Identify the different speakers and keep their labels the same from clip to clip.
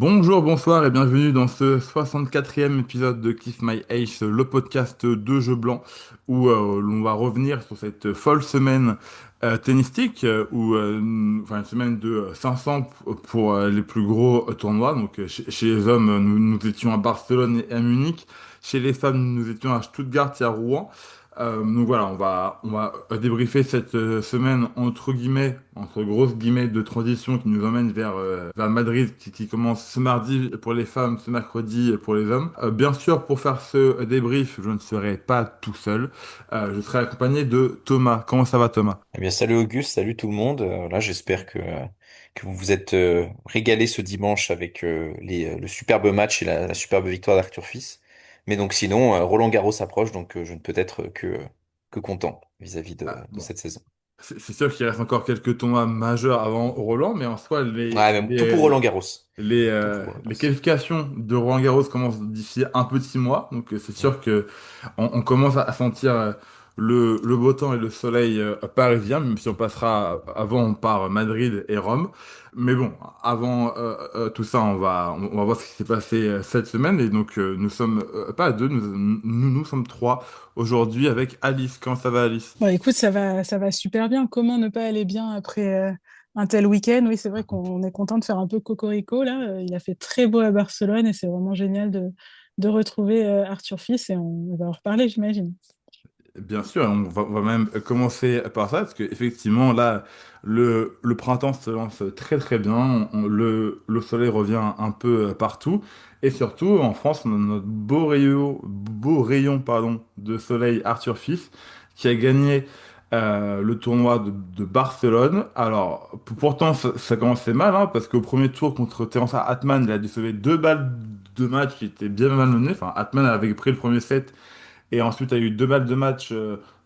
Speaker 1: Bonjour, bonsoir et bienvenue dans ce 64e épisode de Kiss My Ace, le podcast de jeux blancs, où l'on va revenir sur cette folle semaine tennistique, enfin une semaine de 500 pour les plus gros tournois. Donc chez les hommes, nous étions à Barcelone et à Munich. Chez les femmes, nous étions à Stuttgart et à Rouen. Donc voilà, on va débriefer cette semaine entre guillemets, entre grosses guillemets de transition qui nous emmène vers Madrid qui commence ce mardi pour les femmes, ce mercredi pour les hommes. Bien sûr, pour faire ce débrief, je ne serai pas tout seul. Je serai accompagné de Thomas. Comment ça va, Thomas?
Speaker 2: Eh bien, salut Auguste, salut tout le monde. Là, j'espère que vous vous êtes régalé ce dimanche avec le superbe match et la superbe victoire d'Arthur Fils. Mais donc sinon, Roland Garros approche, donc je ne peux être que content vis-à-vis
Speaker 1: Ah,
Speaker 2: de
Speaker 1: bon.
Speaker 2: cette saison.
Speaker 1: C'est sûr qu'il reste encore quelques tournois majeurs avant Roland, mais en soi,
Speaker 2: Ouais, mais tout pour Roland Garros. Tout pour Roland
Speaker 1: les
Speaker 2: Garros.
Speaker 1: qualifications de Roland Garros commencent d'ici un petit mois, donc c'est
Speaker 2: Mm.
Speaker 1: sûr que on commence à sentir le beau temps et le soleil parisien, même si on passera avant on part Madrid et Rome. Mais bon, avant tout ça, on va voir ce qui s'est passé cette semaine. Et donc nous sommes pas à deux, nous sommes trois aujourd'hui avec Alice. Comment ça va, Alice?
Speaker 3: Bon, écoute, ça va super bien. Comment ne pas aller bien après un tel week-end? Oui, c'est vrai qu'on est content de faire un peu cocorico là. Il a fait très beau à Barcelone et c'est vraiment génial de retrouver Arthur Fils et on va en reparler, j'imagine.
Speaker 1: Bien sûr, on va même commencer par ça, parce que effectivement, là, le printemps se lance très très bien, le soleil revient un peu partout, et surtout en France, on a notre beau rayon pardon, de soleil Arthur Fils, qui a gagné le tournoi de Barcelone. Alors, pourtant, ça commençait mal, hein, parce qu'au premier tour contre Terence Atman, il a dû sauver deux balles de match qui étaient bien malmenées. Enfin, Atman avait pris le premier set et ensuite, il y a eu deux balles de match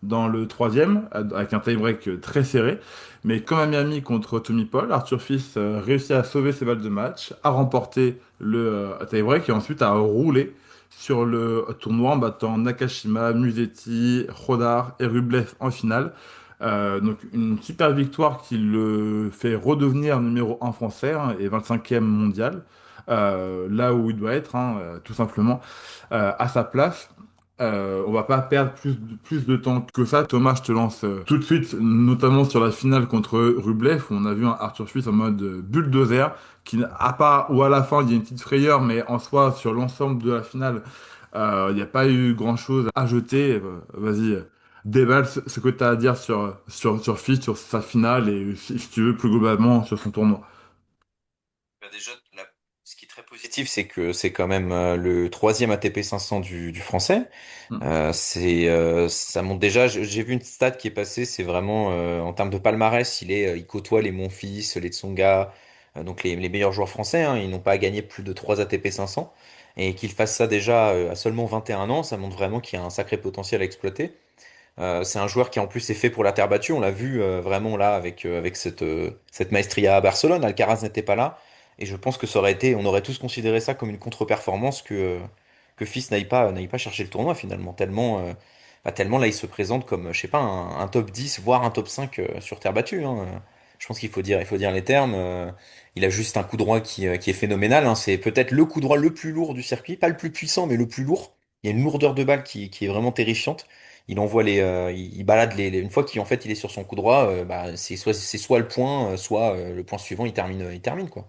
Speaker 1: dans le troisième, avec un tie-break très serré. Mais comme à Miami contre Tommy Paul, Arthur Fils réussit à sauver ses balles de match, à remporter le tie-break et ensuite à rouler sur le tournoi en battant Nakashima, Musetti, Rodar et Rublev en finale. Donc une super victoire qui le fait redevenir numéro un français hein, et 25e mondial, là où il doit être, hein, tout simplement, à sa place. On va pas perdre plus de temps que ça. Thomas, je te lance tout de suite, notamment sur la finale contre Rublev, où on a vu un Arthur Fils en mode bulldozer, à part ou à la fin, il y a une petite frayeur, mais en soi, sur l'ensemble de la finale, il n'y a pas eu grand-chose à jeter. Vas-y, déballe ce que tu as à dire sur Fils, sur sa finale, et si tu veux, plus globalement, sur son tournoi.
Speaker 2: Bah, déjà, ce qui est très positif, c'est que c'est quand même le troisième ATP 500 du français.
Speaker 1: Hmm.
Speaker 2: Ça monte déjà. J'ai vu une stat qui est passée. C'est vraiment en termes de palmarès, il côtoie les Monfils, les Tsonga, donc les meilleurs joueurs français. Hein. Ils n'ont pas à gagner plus de 3 ATP 500 et qu'il fasse ça déjà à seulement 21 ans, ça montre vraiment qu'il y a un sacré potentiel à exploiter. C'est un joueur qui en plus est fait pour la terre battue. On l'a vu vraiment là avec cette maestria à Barcelone. Alcaraz n'était pas là et je pense que on aurait tous considéré ça comme une contre-performance que Fils n'aille pas chercher le tournoi finalement, tellement là il se présente comme, je sais pas, un top 10 voire un top 5 sur terre battue, hein. Je pense il faut dire les termes. Il a juste un coup droit qui est phénoménal, hein. C'est peut-être le coup droit le plus lourd du circuit, pas le plus puissant, mais le plus lourd. Il y a une lourdeur de balle qui est vraiment terrifiante. Il envoie il balade une fois qu'il en fait il est sur son coup droit, bah, c'est soit le point, soit le point suivant, il termine quoi.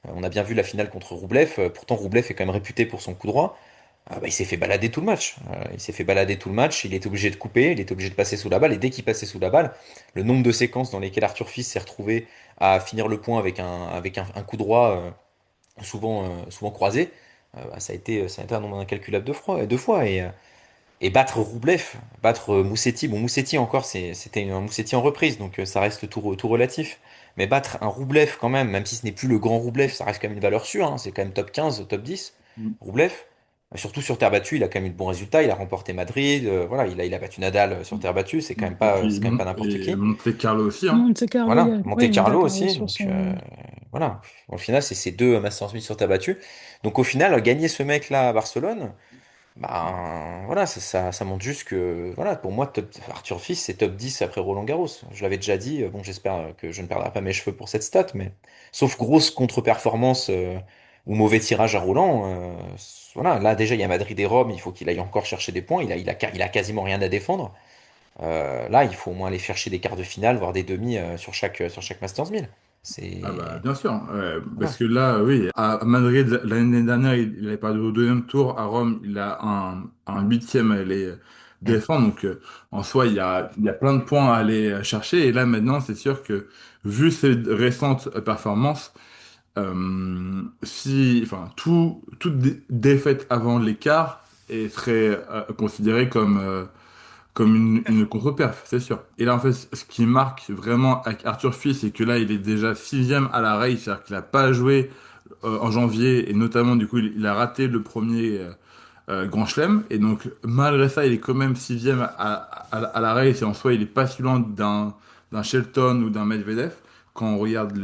Speaker 2: On a bien vu la finale contre Roublev. Pourtant, Roublev est quand même réputé pour son coup droit. Bah, il s'est fait balader tout le match. Il s'est fait balader tout le match. Il était obligé de couper. Il était obligé de passer sous la balle. Et dès qu'il passait sous la balle, le nombre de séquences dans lesquelles Arthur Fils s'est retrouvé à finir le point avec un coup droit souvent croisé, bah, ça a été un nombre incalculable de fois. Et battre Roublev, battre Moussetti, bon Moussetti encore, c'était un Moussetti en reprise, donc ça reste tout relatif. Mais battre un Roublev quand même si ce n'est plus le grand Roublev, ça reste quand même une valeur sûre, hein, c'est quand même top 15, top 10. Roublev, surtout sur terre battue, il a quand même eu de bons résultats, il a remporté Madrid, voilà, il a battu Nadal sur terre battue,
Speaker 1: Et puis,
Speaker 2: c'est quand même pas n'importe
Speaker 1: et
Speaker 2: qui.
Speaker 1: Monte Carlo aussi, hein.
Speaker 3: Monte Carlo,
Speaker 2: Voilà,
Speaker 3: ouais,
Speaker 2: Monte
Speaker 3: il nous a
Speaker 2: Carlo
Speaker 3: parlé
Speaker 2: aussi,
Speaker 3: sur
Speaker 2: donc
Speaker 3: son.
Speaker 2: voilà. Au final, c'est ces deux Masters 1000 sur terre battue. Donc au final, gagner ce mec-là à Barcelone, bah voilà, ça montre juste que voilà, pour moi, Arthur Fils, c'est top 10 après Roland Garros. Je l'avais déjà dit, bon, j'espère que je ne perdrai pas mes cheveux pour cette stat, mais sauf grosse contre-performance ou mauvais tirage à Roland. Voilà, là déjà il y a Madrid et Rome, il faut qu'il aille encore chercher des points. Il a quasiment rien à défendre. Là, il faut au moins aller chercher des quarts de finale, voire des demi sur chaque Masters 1000.
Speaker 1: Ah bah
Speaker 2: C'est
Speaker 1: bien sûr, parce
Speaker 2: voilà.
Speaker 1: que là, oui, à Madrid, l'année dernière, il avait perdu au deuxième tour. À Rome, il a un huitième à aller
Speaker 2: Mm.
Speaker 1: défendre. Donc en soi, il y a plein de points à aller chercher. Et là, maintenant, c'est sûr que vu ses récentes performances, si, enfin, toute défaite avant l'écart serait considérée comme une contre-perf, c'est sûr. Et là, en fait, ce qui marque vraiment avec Arthur Fils, c'est que là, il est déjà sixième à la race, c'est-à-dire qu'il n'a pas joué en janvier, et notamment, du coup, il a raté le premier Grand Chelem, et donc, malgré ça, il est quand même sixième à la race, et en soi, il est pas si loin d'un Shelton ou d'un Medvedev, quand on regarde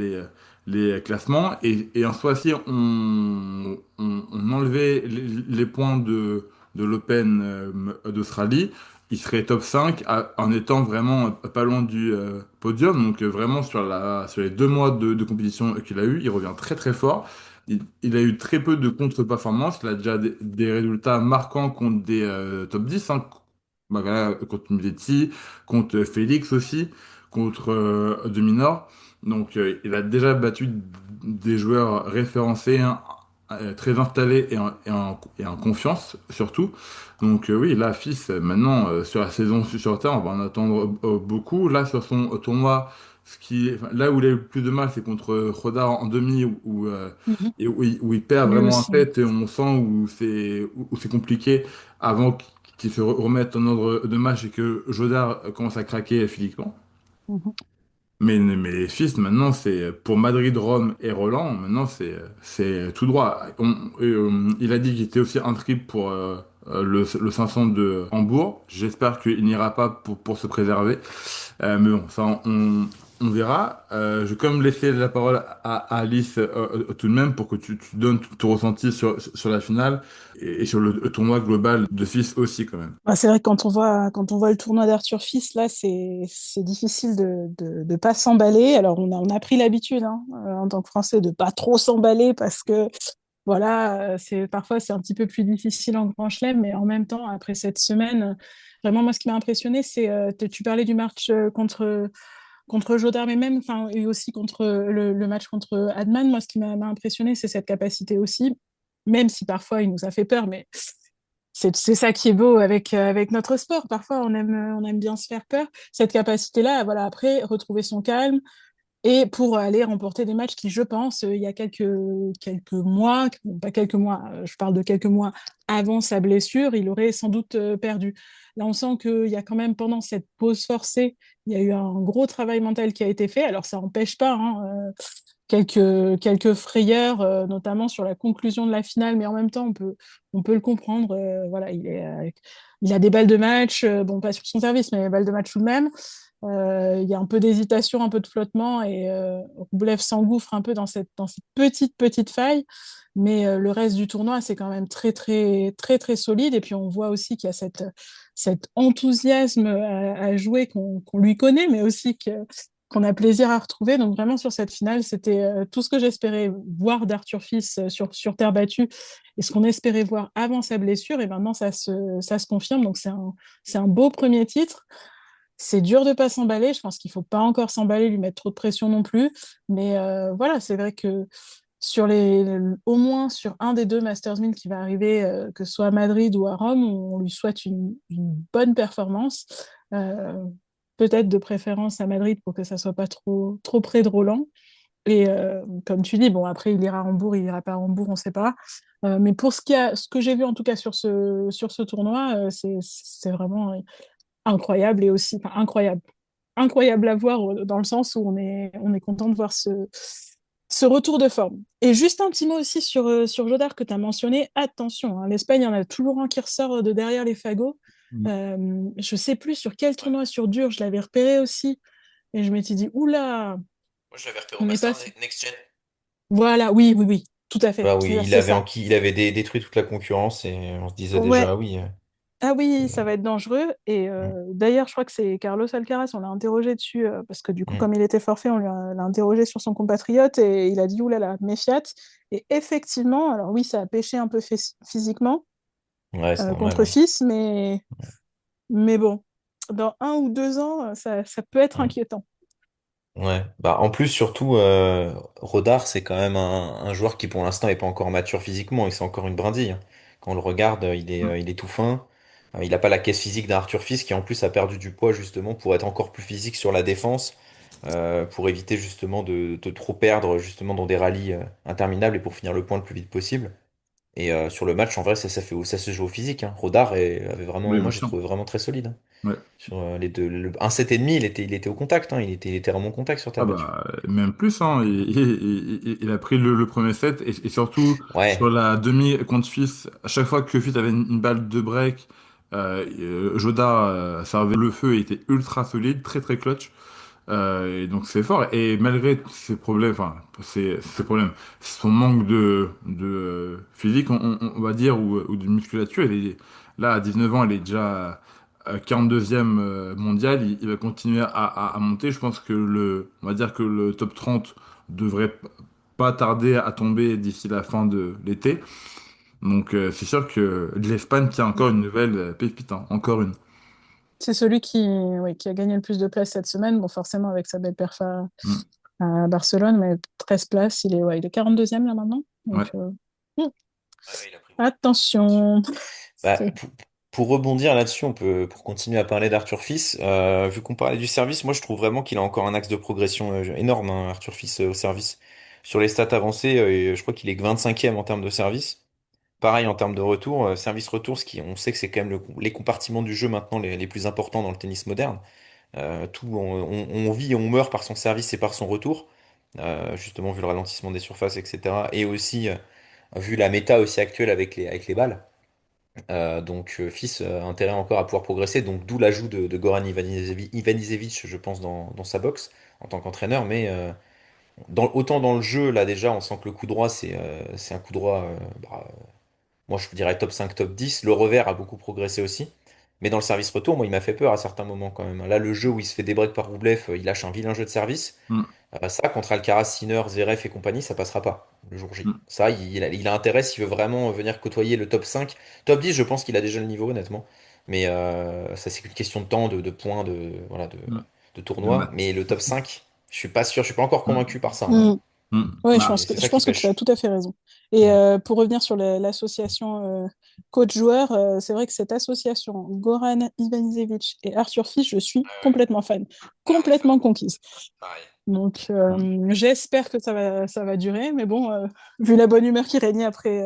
Speaker 1: les classements, et en soi, si on enlevait les points de l'Open d'Australie, il serait top 5 en étant vraiment pas loin du podium. Donc vraiment sur les 2 mois de compétition qu'il a eu, il revient très très fort. Il a eu très peu de contre-performances. Il a déjà des résultats marquants contre des top 10, hein. Bah, voilà, contre Miletti, contre Félix aussi, contre De Minaur. Donc il a déjà battu des joueurs référencés, hein, très installés et en confiance surtout. Donc oui, là, Fils, maintenant, sur la saison sur Terre, on va en attendre beaucoup. Là, sur son tournoi, enfin, là où il a eu le plus de mal, c'est contre Rodar en demi,
Speaker 3: Mhm.
Speaker 1: où il perd
Speaker 3: Lui
Speaker 1: vraiment en
Speaker 3: aussi, hein.
Speaker 1: tête, et on sent où c'est compliqué avant qu'il se remette en ordre de match et que Jodar commence à craquer physiquement.
Speaker 3: Mhm.
Speaker 1: Mais les Fils, maintenant, c'est pour Madrid, Rome et Roland, maintenant, c'est tout droit. Il a dit qu'il était aussi inscrit pour le 500 de Hambourg. J'espère qu'il n'ira pas pour se préserver. Mais bon, ça, on verra. Je vais quand même laisser la parole à Alice tout de même pour que tu donnes ton ressenti sur la finale et sur le tournoi global de Fils aussi, quand même.
Speaker 3: Bah, c'est vrai que quand on voit le tournoi d'Arthur Fils, là, c'est difficile de pas s'emballer. Alors, on a pris l'habitude, hein, en tant que Français, de pas trop s'emballer parce que, voilà, parfois, c'est un petit peu plus difficile en Grand Chelem, mais en même temps, après cette semaine, vraiment, moi, ce qui m'a impressionné, c'est, tu parlais du match contre Jodar, mais même, enfin, et aussi contre le match contre Adman. Moi, ce qui m'a impressionné, c'est cette capacité aussi, même si parfois il nous a fait peur, mais c'est ça qui est beau avec notre sport. Parfois, on aime bien se faire peur. Cette capacité-là, voilà, après, retrouver son calme et pour aller remporter des matchs qui, je pense, il y a quelques mois, bon, pas quelques mois, je parle de quelques mois avant sa blessure, il aurait sans doute perdu. Là, on sent qu'il y a quand même, pendant cette pause forcée, il y a eu un gros travail mental qui a été fait. Alors, ça n'empêche pas, hein, quelques frayeurs, notamment sur la conclusion de la finale, mais en même temps, on peut le comprendre. Voilà, il a des balles de match, bon, pas sur son service, mais des balles de match tout de même. Il y a un peu d'hésitation, un peu de flottement, et Roublev s'engouffre un peu dans cette petite faille. Mais le reste du tournoi, c'est quand même très, très, très, très solide. Et puis, on voit aussi qu'il y a cet enthousiasme à jouer qu'on lui connaît, mais aussi qu'on a plaisir à retrouver. Donc vraiment sur cette finale, c'était tout ce que j'espérais voir d'Arthur Fils sur terre battue et ce qu'on espérait voir avant sa blessure. Et maintenant, ça se confirme. Donc c'est un beau premier titre. C'est dur de pas s'emballer. Je pense qu'il faut pas encore s'emballer, lui mettre trop de pression non plus. Mais voilà, c'est vrai que au moins sur un des deux Masters 1000 qui va arriver, que ce soit à Madrid ou à Rome, on lui souhaite une bonne performance. Euh, Peut-être de préférence à Madrid pour que ça soit pas trop, trop près de Roland. Et comme tu dis, bon, après, il ira à Hambourg, il ira pas à Hambourg, on ne sait pas. Mais pour ce que j'ai vu en tout cas sur ce tournoi, c'est vraiment incroyable et aussi, enfin, incroyable à voir dans le sens où on est content de voir ce retour de forme. Et juste un petit mot aussi sur Jodar que tu as mentionné. Attention, hein, l'Espagne, il y en a toujours un qui ressort de derrière les fagots. Je sais plus sur quel
Speaker 2: Ouais.
Speaker 3: tournoi sur dur, je l'avais repéré aussi. Et je m'étais dit, oula,
Speaker 2: Moi, je l'avais repéré au
Speaker 3: on n'est pas.
Speaker 2: Master Next Gen.
Speaker 3: Voilà, oui, oui, oui, tout à fait.
Speaker 2: Voilà, oui,
Speaker 3: C'est ça.
Speaker 2: il avait détruit toute la concurrence et on se disait déjà,
Speaker 3: Ouais,
Speaker 2: ah oui.
Speaker 3: Ah oui, ça va être dangereux. Et
Speaker 2: Mm.
Speaker 3: d'ailleurs, je crois que c'est Carlos Alcaraz, on l'a interrogé dessus, parce que du coup,
Speaker 2: Mm.
Speaker 3: comme il était forfait, l'a interrogé sur son compatriote et il a dit, oulala, méfiat. Et effectivement, alors oui, ça a pêché un peu physiquement
Speaker 2: Ouais, c'est normal,
Speaker 3: contre
Speaker 2: hein.
Speaker 3: Fils, mais bon, dans 1 ou 2 ans, ça peut être
Speaker 2: Mm.
Speaker 3: inquiétant.
Speaker 2: Ouais, bah en plus surtout Rodar c'est quand même un joueur qui pour l'instant est pas encore mature physiquement et c'est encore une brindille, hein. Quand on le regarde, il est tout fin. Il a pas la caisse physique d'un Arthur Fils qui en plus a perdu du poids justement pour être encore plus physique sur la défense, pour éviter justement de trop perdre justement dans des rallyes interminables et pour finir le point le plus vite possible. Et sur le match en vrai ça se joue au physique, hein. Avait vraiment,
Speaker 1: Oui, bien
Speaker 2: moi j'ai
Speaker 1: sûr.
Speaker 2: trouvé vraiment très solide, hein.
Speaker 1: Ouais.
Speaker 2: Sur les deux, un 7,5 il était au contact, hein. Il était vraiment au contact sur
Speaker 1: Ah
Speaker 2: terre battue.
Speaker 1: bah, même plus, hein. Il a pris le premier set et surtout sur
Speaker 2: Ouais,
Speaker 1: la demi contre Fils, à chaque fois que Fils avait une balle de break, Joda servait le feu et était ultra solide, très très clutch. Et donc c'est fort. Et malgré ses problèmes, enfin ses problèmes, son manque de physique, on va dire, ou de musculature, là à 19 ans, il est déjà 42e mondial. Il va continuer à monter. Je pense que on va dire que le top 30 devrait pas tarder à tomber d'ici la fin de l'été. Donc c'est sûr que l'Espagne tient encore une nouvelle pépite, hein. Encore une.
Speaker 3: C'est celui oui, qui a gagné le plus de places cette semaine. Bon, forcément, avec sa belle perf
Speaker 1: Mm.
Speaker 3: à Barcelone, mais 13 places, ouais, il est 42e là maintenant.
Speaker 1: Ouais.
Speaker 3: Donc, hmm,
Speaker 2: ouais, il a pris beaucoup d'assurance.
Speaker 3: attention.
Speaker 2: Bah,
Speaker 3: C'est-
Speaker 2: pour rebondir là-dessus, pour continuer à parler d'Arthur Fils, vu qu'on parlait du service, moi je trouve vraiment qu'il a encore un axe de progression énorme, hein, Arthur Fils au service. Sur les stats avancées, je crois qu'il est que 25e en termes de service. Pareil en termes de retour, service-retour, on sait que c'est quand même les compartiments du jeu maintenant les plus importants dans le tennis moderne. On vit et on meurt par son service et par son retour, justement vu le ralentissement des surfaces, etc. Et aussi vu la méta aussi actuelle avec les balles. Fils a intérêt encore à pouvoir progresser, donc d'où l'ajout de Goran Ivanisevic, je pense, dans sa boxe en tant qu'entraîneur. Mais autant dans le jeu, là déjà, on sent que le coup droit, c'est un coup droit, moi je dirais top 5 top 10. Le revers a beaucoup progressé aussi. Mais dans le service retour, moi il m'a fait peur à certains moments quand même. Là, le jeu où il se fait débreak par Roublev, il lâche un vilain jeu de service.
Speaker 1: Mm.
Speaker 2: Ça, contre Alcaraz, Sinner, Zverev et compagnie, ça passera pas le jour J.
Speaker 1: Mm.
Speaker 2: Ça, il a intérêt s'il veut vraiment venir côtoyer le top 5. Top 10, je pense qu'il a déjà le niveau, honnêtement. Mais ça, c'est qu'une question de temps, de points, voilà,
Speaker 1: Mm.
Speaker 2: de
Speaker 1: De
Speaker 2: tournoi.
Speaker 1: maths.
Speaker 2: Mais le top 5, je suis pas sûr, je suis pas encore
Speaker 1: Mm.
Speaker 2: convaincu par ça, en vrai.
Speaker 3: Hmm.
Speaker 1: Mm.
Speaker 3: Oui,
Speaker 1: Bah,
Speaker 2: C'est
Speaker 3: je
Speaker 2: ça qui
Speaker 3: pense que tu as
Speaker 2: pêche.
Speaker 3: tout à fait raison. Et
Speaker 2: Mm.
Speaker 3: pour revenir sur l'association coach-joueur, c'est vrai que cette association, Goran Ivanisevic et Arthur Fils, je suis complètement fan,
Speaker 2: Ah ouais, fan.
Speaker 3: complètement conquise.
Speaker 2: Pareil.
Speaker 3: Donc,
Speaker 1: mm.
Speaker 3: j'espère que ça va durer, mais bon, vu la bonne humeur qui régnait après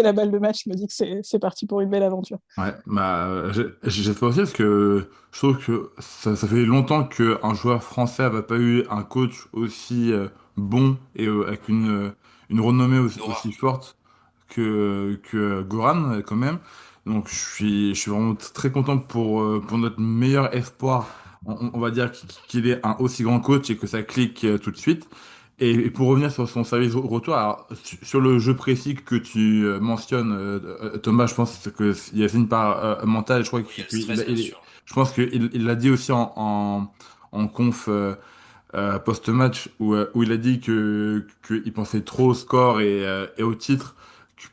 Speaker 3: la balle de match, je me dis que c'est parti pour une belle aventure.
Speaker 1: Ouais, bah, j'ai fait aussi parce que je trouve que ça fait longtemps qu'un joueur français n'avait pas eu un coach aussi bon et avec une renommée
Speaker 2: Dora.
Speaker 1: aussi forte que Goran quand même. Donc je suis vraiment très content pour notre meilleur espoir. On va dire qu'il est un aussi grand coach et que ça clique tout de suite. Et pour revenir sur son service retour, alors, sur le jeu précis que tu mentionnes, Thomas, je pense qu'il y a une part mentale. Je crois
Speaker 2: Oui, il y a le stress, bien sûr.
Speaker 1: je pense qu'il l'a dit aussi en conf post-match où il a dit qu'il pensait trop au score et au titre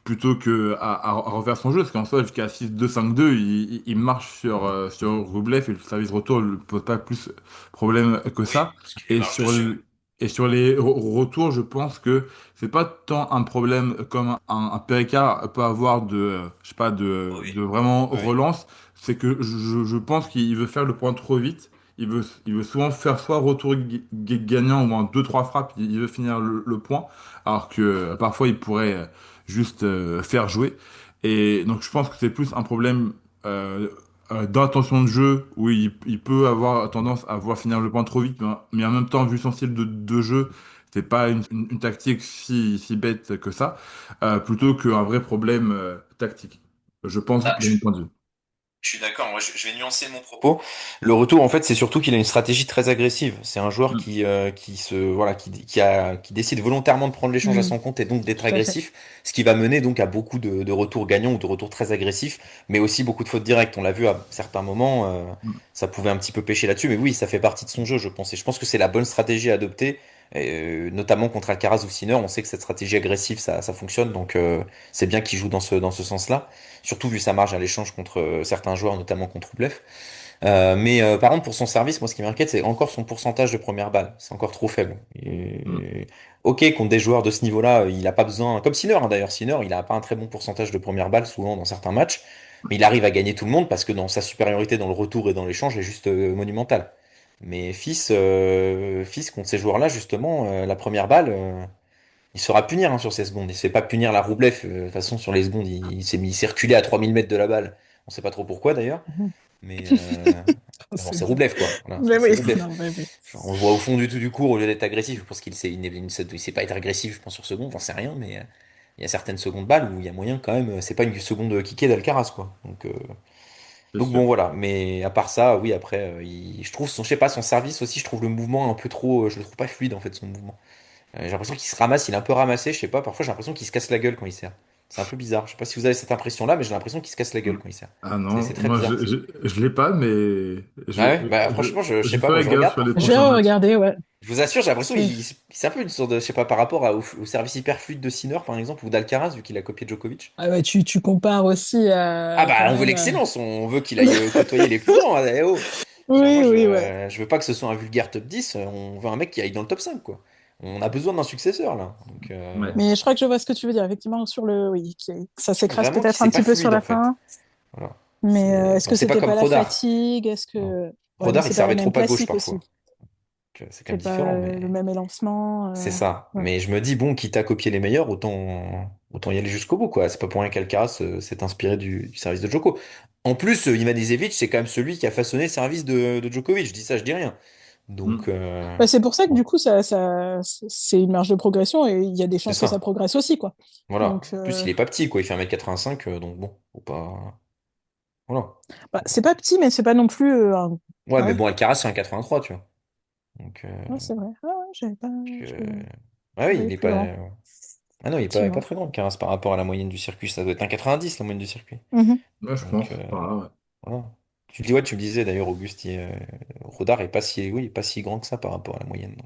Speaker 1: plutôt que à refaire son jeu. Parce qu'en soi, jusqu'à 6-2, 5-2, il marche sur Rublev et le service retour ne pose pas plus problème que
Speaker 2: Oui,
Speaker 1: ça.
Speaker 2: parce qu'il lui
Speaker 1: Et
Speaker 2: marche dessus.
Speaker 1: et sur les retours, je pense que c'est pas tant un problème comme un Péricard peut avoir je sais pas,
Speaker 2: Oh oui.
Speaker 1: de vraiment
Speaker 2: Oui.
Speaker 1: relance. C'est que je pense qu'il veut faire le point trop vite. Il veut souvent faire soit retour gagnant ou en deux trois frappes, il veut finir le point, alors que parfois il pourrait juste faire jouer. Et donc je pense que c'est plus un problème euh, d'intention de jeu où il peut avoir tendance à voir finir le point trop vite, mais en même temps, vu son style de jeu, c'est pas une tactique si bête que ça, plutôt qu'un vrai problème tactique. Je pense
Speaker 2: Ah,
Speaker 1: de mon point de vue.
Speaker 2: Je suis d'accord, moi je vais nuancer mon propos. Le retour, en fait, c'est surtout qu'il a une stratégie très agressive. C'est un joueur
Speaker 1: Mm,
Speaker 2: qui décide volontairement de prendre l'échange à
Speaker 3: Mm,
Speaker 2: son compte et donc d'être
Speaker 3: tout à fait.
Speaker 2: agressif, ce qui va mener donc à beaucoup de retours gagnants ou de retours très agressifs, mais aussi beaucoup de fautes directes. On l'a vu à certains moments,
Speaker 1: mm,
Speaker 2: ça pouvait un petit peu pêcher là-dessus, mais oui, ça fait partie de son jeu, je pense. Et je pense que c'est la bonne stratégie à adopter, notamment contre Alcaraz ou Sinner. On sait que cette stratégie agressive, ça fonctionne, donc c'est bien qu'il joue dans ce sens-là. Surtout vu sa marge à l'échange contre certains joueurs, notamment contre Rublev. Mais par contre, pour son service, moi, ce qui m'inquiète, c'est encore son pourcentage de première balle. C'est encore trop faible.
Speaker 1: mm.
Speaker 2: Ok, contre des joueurs de ce niveau-là, il n'a pas besoin. Comme Sinner, hein, d'ailleurs, Sinner, il n'a pas un très bon pourcentage de première balle, souvent dans certains matchs. Mais il arrive à gagner tout le monde parce que dans sa supériorité dans le retour et dans l'échange est juste monumentale. Mais Fils contre ces joueurs-là, justement, la première balle, il se fera punir hein, sur ces secondes. Il se fait pas punir la Roublev. De toute façon, sur les secondes, il s'est reculé à 3000 mètres de la balle. On sait pas trop pourquoi d'ailleurs.
Speaker 3: Mhm.
Speaker 2: Mais bon,
Speaker 3: C'est
Speaker 2: c'est
Speaker 3: bien.
Speaker 2: Roublev, quoi. Voilà,
Speaker 3: Mais
Speaker 2: c'est
Speaker 3: oui,
Speaker 2: Roublev.
Speaker 3: non, mais oui.
Speaker 2: Genre, on le voit au fond du cours au lieu d'être agressif. Je pense il sait pas être agressif, je pense, sur seconde, j'en sais rien, mais il y a certaines secondes balles où il y a moyen quand même. C'est pas une seconde kickée d'Alcaraz, quoi.
Speaker 1: C'est
Speaker 2: Donc
Speaker 1: sûr.
Speaker 2: bon, voilà. Mais à part ça, oui, après, je trouve je sais pas, son service aussi, je trouve le mouvement un peu trop. Je le trouve pas fluide, en fait, son mouvement. J'ai l'impression qu'il se ramasse, il est un peu ramassé, je sais pas, parfois j'ai l'impression qu'il se casse la gueule quand il sert. C'est un peu bizarre. Je sais pas si vous avez cette impression-là, mais j'ai l'impression qu'il se casse la
Speaker 1: Mm.
Speaker 2: gueule quand il sert.
Speaker 1: Ah
Speaker 2: C'est
Speaker 1: non,
Speaker 2: très
Speaker 1: moi
Speaker 2: bizarre.
Speaker 1: je l'ai pas, mais
Speaker 2: Ah ouais? Bah franchement, je sais
Speaker 1: je
Speaker 2: pas, moi
Speaker 1: ferai
Speaker 2: je
Speaker 1: gaffe
Speaker 2: regarde
Speaker 1: sur les
Speaker 2: parfois.
Speaker 3: Je vais
Speaker 1: prochains matchs.
Speaker 3: regarder, ouais.
Speaker 2: Je vous assure, j'ai l'impression
Speaker 3: Et-
Speaker 2: c'est un peu une sorte de, je sais pas, par rapport au service hyper fluide de Sinner par exemple, ou d'Alcaraz, vu qu'il a copié Djokovic.
Speaker 3: Ah ouais, tu compares aussi
Speaker 2: Ah
Speaker 3: à
Speaker 2: bah
Speaker 3: quand
Speaker 2: on veut
Speaker 3: même.
Speaker 2: l'excellence, on veut qu'il aille côtoyer les plus grands. Eh oh. Genre, moi
Speaker 3: Oui, oui, ouais.
Speaker 2: je veux pas que ce soit un vulgaire top 10. On veut un mec qui aille dans le top 5 quoi. On a besoin d'un successeur là. Donc
Speaker 1: Ouais.
Speaker 3: Mais je crois que je vois ce que tu veux dire. Effectivement, sur le. Oui, ça
Speaker 2: je trouve
Speaker 3: s'écrase
Speaker 2: vraiment qu'il
Speaker 3: peut-être un
Speaker 2: c'est pas
Speaker 3: petit peu sur
Speaker 2: fluide
Speaker 3: la
Speaker 2: en fait.
Speaker 3: fin.
Speaker 2: Voilà.
Speaker 3: Mais est-ce
Speaker 2: Bon,
Speaker 3: que
Speaker 2: c'est pas
Speaker 3: c'était
Speaker 2: comme
Speaker 3: pas la
Speaker 2: Rodar.
Speaker 3: fatigue? Est-ce
Speaker 2: Non.
Speaker 3: que. Ouais, mais
Speaker 2: Rodar, il
Speaker 3: c'est pas la
Speaker 2: servait
Speaker 3: même
Speaker 2: trop à gauche
Speaker 3: classique aussi.
Speaker 2: parfois. C'est quand même
Speaker 3: C'est pas
Speaker 2: différent,
Speaker 3: le
Speaker 2: mais
Speaker 3: même élancement.
Speaker 2: c'est ça.
Speaker 3: Ouais.
Speaker 2: Mais je me dis, bon, quitte à copier les meilleurs, autant y aller jusqu'au bout, quoi. C'est pas pour rien qu'Alcaraz s'est inspiré du service de Djoko. En plus, Ivan Isaevic, c'est quand même celui qui a façonné le service de Djokovic. Je dis ça, je dis rien. Donc,
Speaker 1: Mm.
Speaker 3: Bah, c'est pour ça que
Speaker 2: bon,
Speaker 3: du coup, c'est une marge de progression et il y a des
Speaker 2: c'est
Speaker 3: chances que ça
Speaker 2: ça.
Speaker 3: progresse aussi, quoi.
Speaker 2: Voilà.
Speaker 3: Donc,
Speaker 2: En plus, il est pas petit, quoi. Il fait 1m85, donc bon, faut pas. Voilà.
Speaker 3: bah, c'est pas petit, mais c'est pas non plus
Speaker 2: Ouais, mais
Speaker 3: ouais.
Speaker 2: bon, Alcaraz, c'est 1m83, tu vois. Donc,
Speaker 3: Ouais, c'est vrai. Ah ouais,
Speaker 2: euh, ouais, oui,
Speaker 3: j'avais
Speaker 2: il est
Speaker 3: plus
Speaker 2: pas.
Speaker 3: grand,
Speaker 2: Ah non, il est pas
Speaker 3: effectivement.
Speaker 2: très grand, Alcaraz, par rapport à la moyenne du circuit. Ça doit être 1,90 la moyenne du circuit.
Speaker 3: Mhm.
Speaker 1: Ouais, je pense.
Speaker 2: Donc,
Speaker 1: Par ouais.
Speaker 2: voilà. Ouais, tu me disais d'ailleurs, Auguste, Rodar est pas si, oui, il est pas si grand que ça par rapport à la moyenne.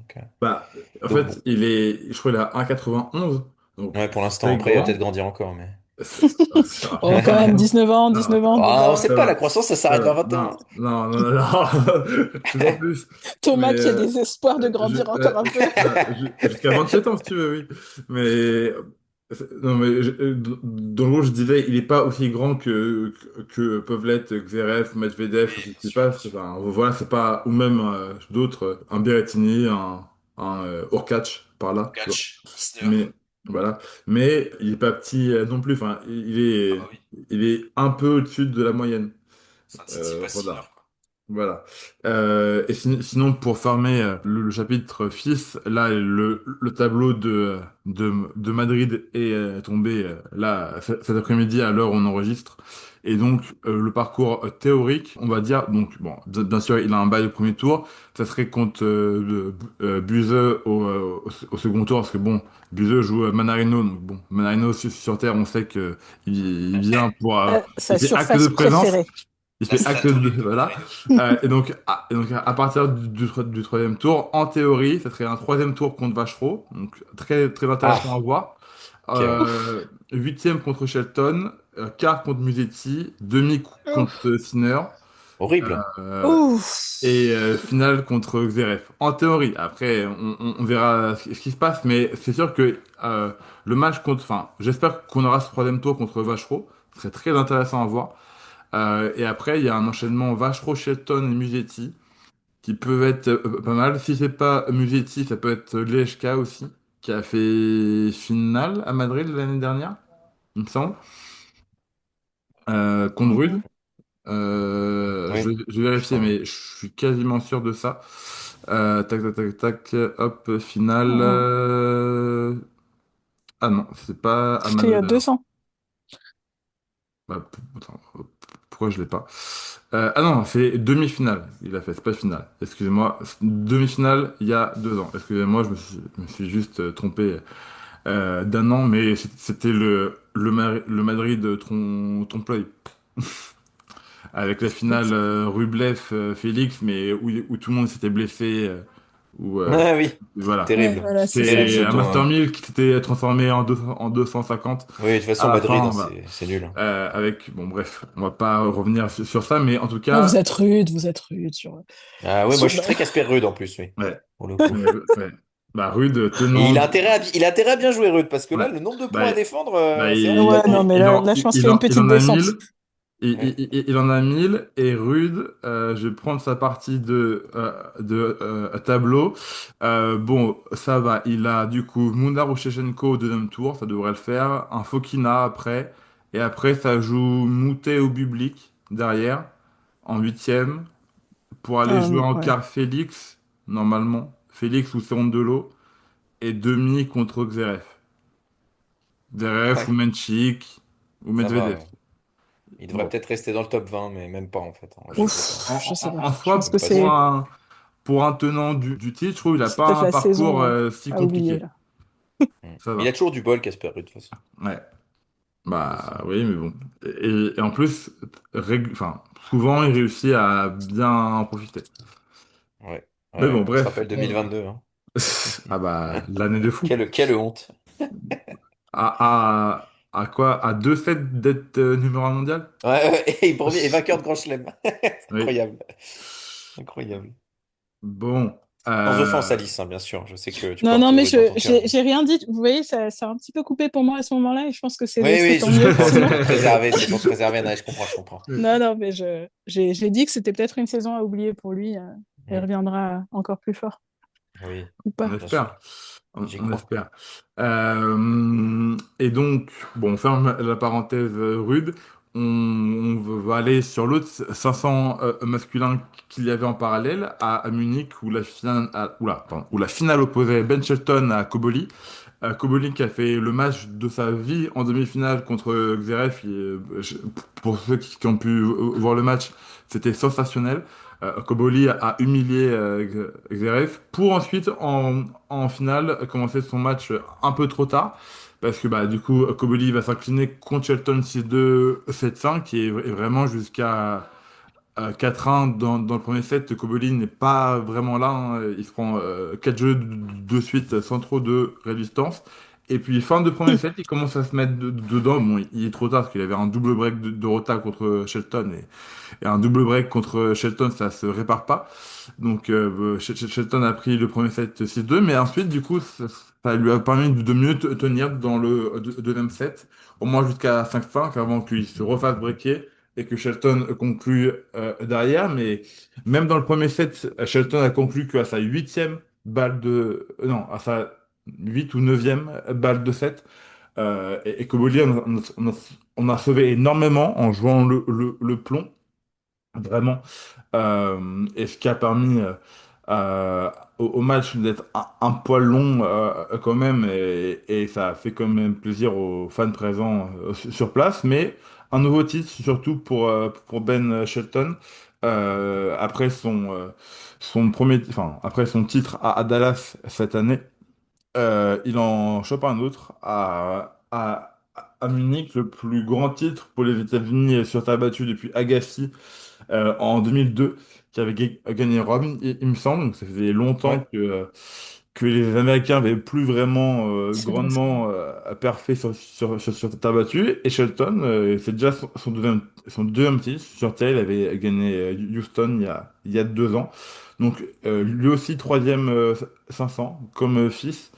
Speaker 1: Bah, en
Speaker 2: Donc
Speaker 1: fait,
Speaker 2: bon.
Speaker 1: je crois qu'il a 1,91, donc
Speaker 2: Ouais, pour l'instant,
Speaker 1: très
Speaker 2: après, il va peut-être
Speaker 1: grand.
Speaker 2: grandir encore, mais.
Speaker 3: Oh, quand même, 19 ans,
Speaker 1: Non,
Speaker 3: 19 ans,
Speaker 2: Ah, on
Speaker 3: Rodar.
Speaker 2: sait
Speaker 1: ça
Speaker 2: pas, la
Speaker 1: va,
Speaker 2: croissance, ça
Speaker 1: ça
Speaker 2: s'arrête vers
Speaker 1: va.
Speaker 2: 21.
Speaker 1: Non, non, non, non, non. Toujours plus. Mais
Speaker 3: Thomas qui a des espoirs de grandir encore un peu.
Speaker 1: jusqu'à 27 ans, si tu veux, oui. Mais, non, mais dans le gros, je disais, il n'est pas aussi grand que Povlet, Zverev, Medvedev, ou
Speaker 2: Oui, bien sûr, bien
Speaker 1: Tsitsipas.
Speaker 2: sûr.
Speaker 1: Enfin, voilà, c'est pas, ou même d'autres, un Berrettini, un Hurkacz, par là, tu vois.
Speaker 2: Catch, Isner.
Speaker 1: Mais, voilà. Mais il est pas petit non plus. Enfin,
Speaker 2: Ah bah oui.
Speaker 1: il est un peu au-dessus de la moyenne.
Speaker 2: C'est un Tsitsipas Sinner,
Speaker 1: Voilà.
Speaker 2: quoi.
Speaker 1: Voilà. Et sinon, pour fermer le chapitre fils, là, le tableau de Madrid est tombé là cet après-midi à l'heure où on enregistre. Et donc, le parcours théorique, on va dire, donc, bon, bien sûr, il a un bail au premier tour. Ça serait contre Buse au second tour, parce que bon, Buse joue Manarino. Donc, bon, Manarino sur Terre, on sait que il vient pour.
Speaker 3: Sa
Speaker 1: Il fait acte
Speaker 3: surface
Speaker 1: de présence.
Speaker 3: préférée.
Speaker 1: Il
Speaker 2: La
Speaker 1: fait acte de,
Speaker 2: statuette de
Speaker 1: voilà.
Speaker 2: Manarino.
Speaker 1: Et donc à partir du troisième tour, en théorie, ça serait un troisième tour contre Vachereau. Donc très, très intéressant à
Speaker 2: Ah,
Speaker 1: voir.
Speaker 2: ok, ouais.
Speaker 1: Huitième contre Shelton, quart contre Musetti, demi contre
Speaker 3: Ouf.
Speaker 1: Sinner,
Speaker 2: Horrible.
Speaker 1: euh,
Speaker 3: Ouf.
Speaker 1: et finale contre Zverev. En théorie, après, on verra ce qui se passe, mais c'est sûr que le match contre, enfin, j'espère qu'on aura ce troisième tour contre Vachereau. Ce serait très intéressant à voir. Et après, il y a un enchaînement Vachereau, Shelton et Musetti qui peuvent être pas mal. Si c'est pas Musetti, ça peut être Lejka aussi, qui a fait finale à Madrid l'année dernière, il me semble, contre Rude.
Speaker 3: Mhm.
Speaker 2: Oui,
Speaker 1: Je vais vérifier,
Speaker 2: putain.
Speaker 1: mais je suis quasiment sûr de ça. Tac, tac, tac, tac, hop, finale.
Speaker 3: Mhm.
Speaker 1: Ah non, c'est pas à
Speaker 3: C'était il y a
Speaker 1: Madrid alors.
Speaker 3: 200.
Speaker 1: Bah, attends, hop. pourquoi je l'ai pas. Ah non, c'est demi-finale. Il a fait, c'est pas finale. Excusez-moi, demi-finale il y a 2 ans. Excusez-moi, je me suis juste trompé d'un an, mais c'était le Madrid trompe-l'œil. Avec la finale Rublev-Félix, mais où tout le monde s'était blessé, où,
Speaker 2: Ah oui,
Speaker 1: voilà.
Speaker 3: Ouais,
Speaker 2: terrible.
Speaker 3: voilà, c'est ça.
Speaker 2: Terrible
Speaker 1: C'était
Speaker 2: ce
Speaker 1: un
Speaker 2: tour,
Speaker 1: Master
Speaker 2: hein.
Speaker 1: 1000 qui s'était transformé en 250
Speaker 2: Oui, de toute
Speaker 1: à
Speaker 2: façon,
Speaker 1: la
Speaker 2: Madrid,
Speaker 1: fin.
Speaker 2: hein,
Speaker 1: Voilà.
Speaker 2: c'est nul, hein.
Speaker 1: Avec, bon, bref, on va pas revenir sur ça, mais en tout
Speaker 3: Non,
Speaker 1: cas,
Speaker 3: vous êtes rude
Speaker 2: Ah ouais, moi
Speaker 3: sur
Speaker 2: je suis très Casper Ruud en plus, oui,
Speaker 1: ouais,
Speaker 2: pour le coup.
Speaker 1: ouais. Bah, Rude,
Speaker 2: Et
Speaker 1: tenant.
Speaker 2: il a intérêt à bien jouer Ruud, parce que
Speaker 1: Ouais.
Speaker 2: là, le nombre de
Speaker 1: Bah,
Speaker 2: points à défendre,
Speaker 1: bah,
Speaker 2: c'est
Speaker 3: Ouais, non,
Speaker 2: handicapant, hein.
Speaker 3: mais là, je pense qu'il y a une
Speaker 1: il
Speaker 3: petite
Speaker 1: en a
Speaker 3: descente.
Speaker 1: 1000.
Speaker 2: Ouais.
Speaker 1: Il en a 1000 et Rude, je vais prendre sa partie de tableau. Bon, ça va. Il a du coup Mundar ou Shevchenko au deuxième tour, ça devrait le faire. Un Fokina après. Et après, ça joue Moutet ou Bublik derrière en huitième pour aller jouer en
Speaker 3: Ouais.
Speaker 1: quart Félix, normalement. Félix ou Cerundolo et demi contre Xeref. Zverev ou
Speaker 2: Ouais,
Speaker 1: Menchik ou
Speaker 2: ça va,
Speaker 1: Medvedev.
Speaker 2: ouais. Il devrait
Speaker 1: Bon.
Speaker 2: peut-être rester dans le top 20, mais même pas en fait, hein. Je sais pas.
Speaker 3: Ouf, je sais pas.
Speaker 1: En
Speaker 3: Je pense
Speaker 1: soi,
Speaker 3: que
Speaker 2: Même pas sûr.
Speaker 1: pour un tenant du titre, je trouve qu'il n'a
Speaker 3: c'est
Speaker 1: pas
Speaker 3: peut-être
Speaker 1: un
Speaker 3: la
Speaker 1: parcours
Speaker 3: saison
Speaker 1: si
Speaker 3: à oublier,
Speaker 1: compliqué.
Speaker 3: là.
Speaker 1: Ça
Speaker 2: Il a
Speaker 1: va.
Speaker 2: toujours du bol, Casper Ruud, de toute façon.
Speaker 1: Ouais.
Speaker 2: C'est ça.
Speaker 1: Bah oui, mais bon. Et en plus, enfin, souvent, il réussit à bien en profiter.
Speaker 2: Ouais,
Speaker 1: Mais bon,
Speaker 2: ouais, on se
Speaker 1: bref.
Speaker 2: rappelle 2022, hein.
Speaker 1: Ah bah, l'année de fou.
Speaker 2: Quelle honte.
Speaker 1: À quoi? À 2 sets d'être numéro 1 mondial?
Speaker 2: Ouais, ouais, et vainqueur de Grand Chelem. C'est
Speaker 1: Oui.
Speaker 2: incroyable. Incroyable.
Speaker 1: Bon.
Speaker 2: Sans offense,
Speaker 1: Euh,
Speaker 2: Alice, hein, bien sûr. Je sais que tu
Speaker 3: Non,
Speaker 2: portes
Speaker 3: non, mais
Speaker 2: Ruud dans ton cœur.
Speaker 3: j'ai rien dit. Vous voyez, ça a un petit peu coupé pour moi à ce moment-là, et je pense que
Speaker 2: Oui,
Speaker 3: c'est
Speaker 2: oui,
Speaker 3: tant
Speaker 2: je
Speaker 3: mieux.
Speaker 2: comprends. C'est
Speaker 3: Sinon,
Speaker 2: pour te préserver. C'est pour te préserver. Non, je comprends, je comprends.
Speaker 3: non, non, mais j'ai dit que c'était peut-être une saison à oublier pour lui. Il
Speaker 2: Mm.
Speaker 3: reviendra encore plus fort,
Speaker 2: Oui,
Speaker 3: ou
Speaker 1: On
Speaker 3: pas.
Speaker 2: bien sûr.
Speaker 1: espère.
Speaker 2: J'y
Speaker 1: On
Speaker 2: crois.
Speaker 1: espère. Et donc, bon, on ferme la parenthèse rude. Va aller sur l'autre 500 masculin qu'il y avait en parallèle à Munich où la finale, oula, pardon, où la finale opposait Ben Shelton à Koboli. Koboli qui a fait le match de sa vie en demi-finale contre Xeref. Pour ceux qui ont pu voir le match, c'était sensationnel. Koboli a humilié Xeref pour ensuite en finale commencer son match un peu trop tard parce que bah du coup Koboli va s'incliner contre Shelton 6-2 7-5 et vraiment jusqu'à 4-1 dans le premier set. Koboli n'est pas vraiment là, hein. Il se prend 4 jeux de suite sans trop de résistance. Et puis fin de premier set, il commence à se mettre dedans. Bon, il est trop tard parce qu'il avait un double break de retard contre Shelton et un double break contre Shelton, ça se répare pas. Donc Shelton a pris le premier set 6-2, mais ensuite du coup ça lui a permis de mieux tenir dans le deuxième set, au moins jusqu'à 5-5 avant qu'il se refasse breaker et que Shelton conclue derrière. Mais même dans le premier set, Shelton a conclu qu'à sa huitième balle non, à sa 8 ou 9e balle de set. Et Koboli, on a sauvé énormément en jouant le plomb, vraiment. Et ce qui a permis au match d'être un poil long quand même, et ça a fait quand même plaisir aux fans présents sur place. Mais un nouveau titre, surtout pour Ben Shelton, après après son titre à Dallas cette année. Il en chope un autre à Munich, le plus grand titre pour les États-Unis sur terre battue depuis Agassi en 2002, qui avait gagné Rome, il me semble. Donc ça faisait longtemps
Speaker 2: Ouais,
Speaker 1: que les Américains n'avaient plus vraiment
Speaker 3: C'est vrai, c'est vrai.
Speaker 1: grandement perfait sur terre battue. Et Shelton, c'est déjà son deuxième titre sur terre. Il avait gagné Houston il y a 2 ans. Donc lui aussi troisième 500 comme fils.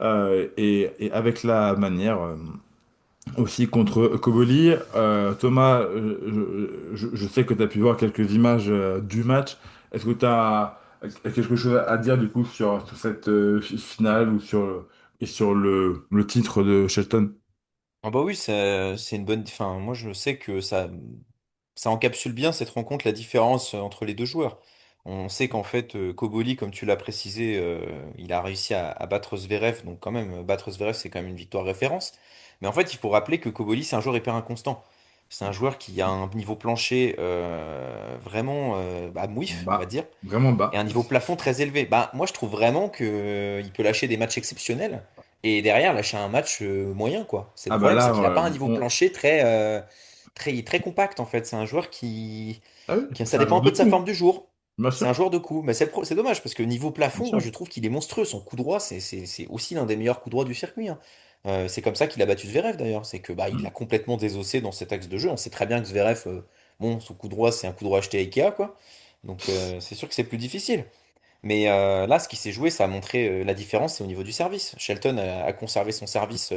Speaker 1: Et avec la manière aussi contre Koboli. Thomas, je sais que tu as pu voir quelques images du match. Est-ce que tu as quelque chose à dire du coup sur cette finale ou et sur le titre de Shelton?
Speaker 2: ah bah oui, c'est une bonne. Enfin, moi, je sais que ça encapsule bien cette rencontre, la différence entre les deux joueurs. On sait qu'en fait, Koboli, comme tu l'as précisé, il a réussi à battre Zverev. Donc, quand même, battre Zverev, c'est quand même une victoire référence. Mais en fait, il faut rappeler que Koboli, c'est un joueur hyper inconstant. C'est un joueur qui a un niveau plancher vraiment mouif, on va
Speaker 1: Bas,
Speaker 2: dire,
Speaker 1: vraiment
Speaker 2: et un
Speaker 1: bas.
Speaker 2: niveau plafond très élevé. Bah, moi, je trouve vraiment que il peut lâcher des matchs exceptionnels et derrière lâcher un match moyen, quoi. C'est le
Speaker 1: Ah bah
Speaker 2: problème, c'est
Speaker 1: là,
Speaker 2: qu'il n'a pas un niveau plancher très compacte, en fait. C'est un joueur
Speaker 1: ah oui,
Speaker 2: ça
Speaker 1: c'est un
Speaker 2: dépend
Speaker 1: jour
Speaker 2: un
Speaker 1: de
Speaker 2: peu de sa
Speaker 1: coup,
Speaker 2: forme du jour.
Speaker 1: bien
Speaker 2: C'est
Speaker 1: sûr,
Speaker 2: un joueur de coup. Mais c'est dommage parce que niveau
Speaker 1: bien
Speaker 2: plafond, moi,
Speaker 1: sûr.
Speaker 2: je trouve qu'il est monstrueux. Son coup droit, c'est aussi l'un des meilleurs coups droits du circuit, hein. C'est comme ça qu'il a battu Zverev d'ailleurs. C'est que bah, il l'a
Speaker 1: Mm,
Speaker 2: complètement désossé dans cet axe de jeu. On sait très bien que Zverev, bon, son coup droit, c'est un coup droit acheté à Ikea, quoi. Donc c'est sûr que c'est plus difficile. Mais là, ce qui s'est joué, ça a montré la différence, c'est au niveau du service. Shelton a conservé son service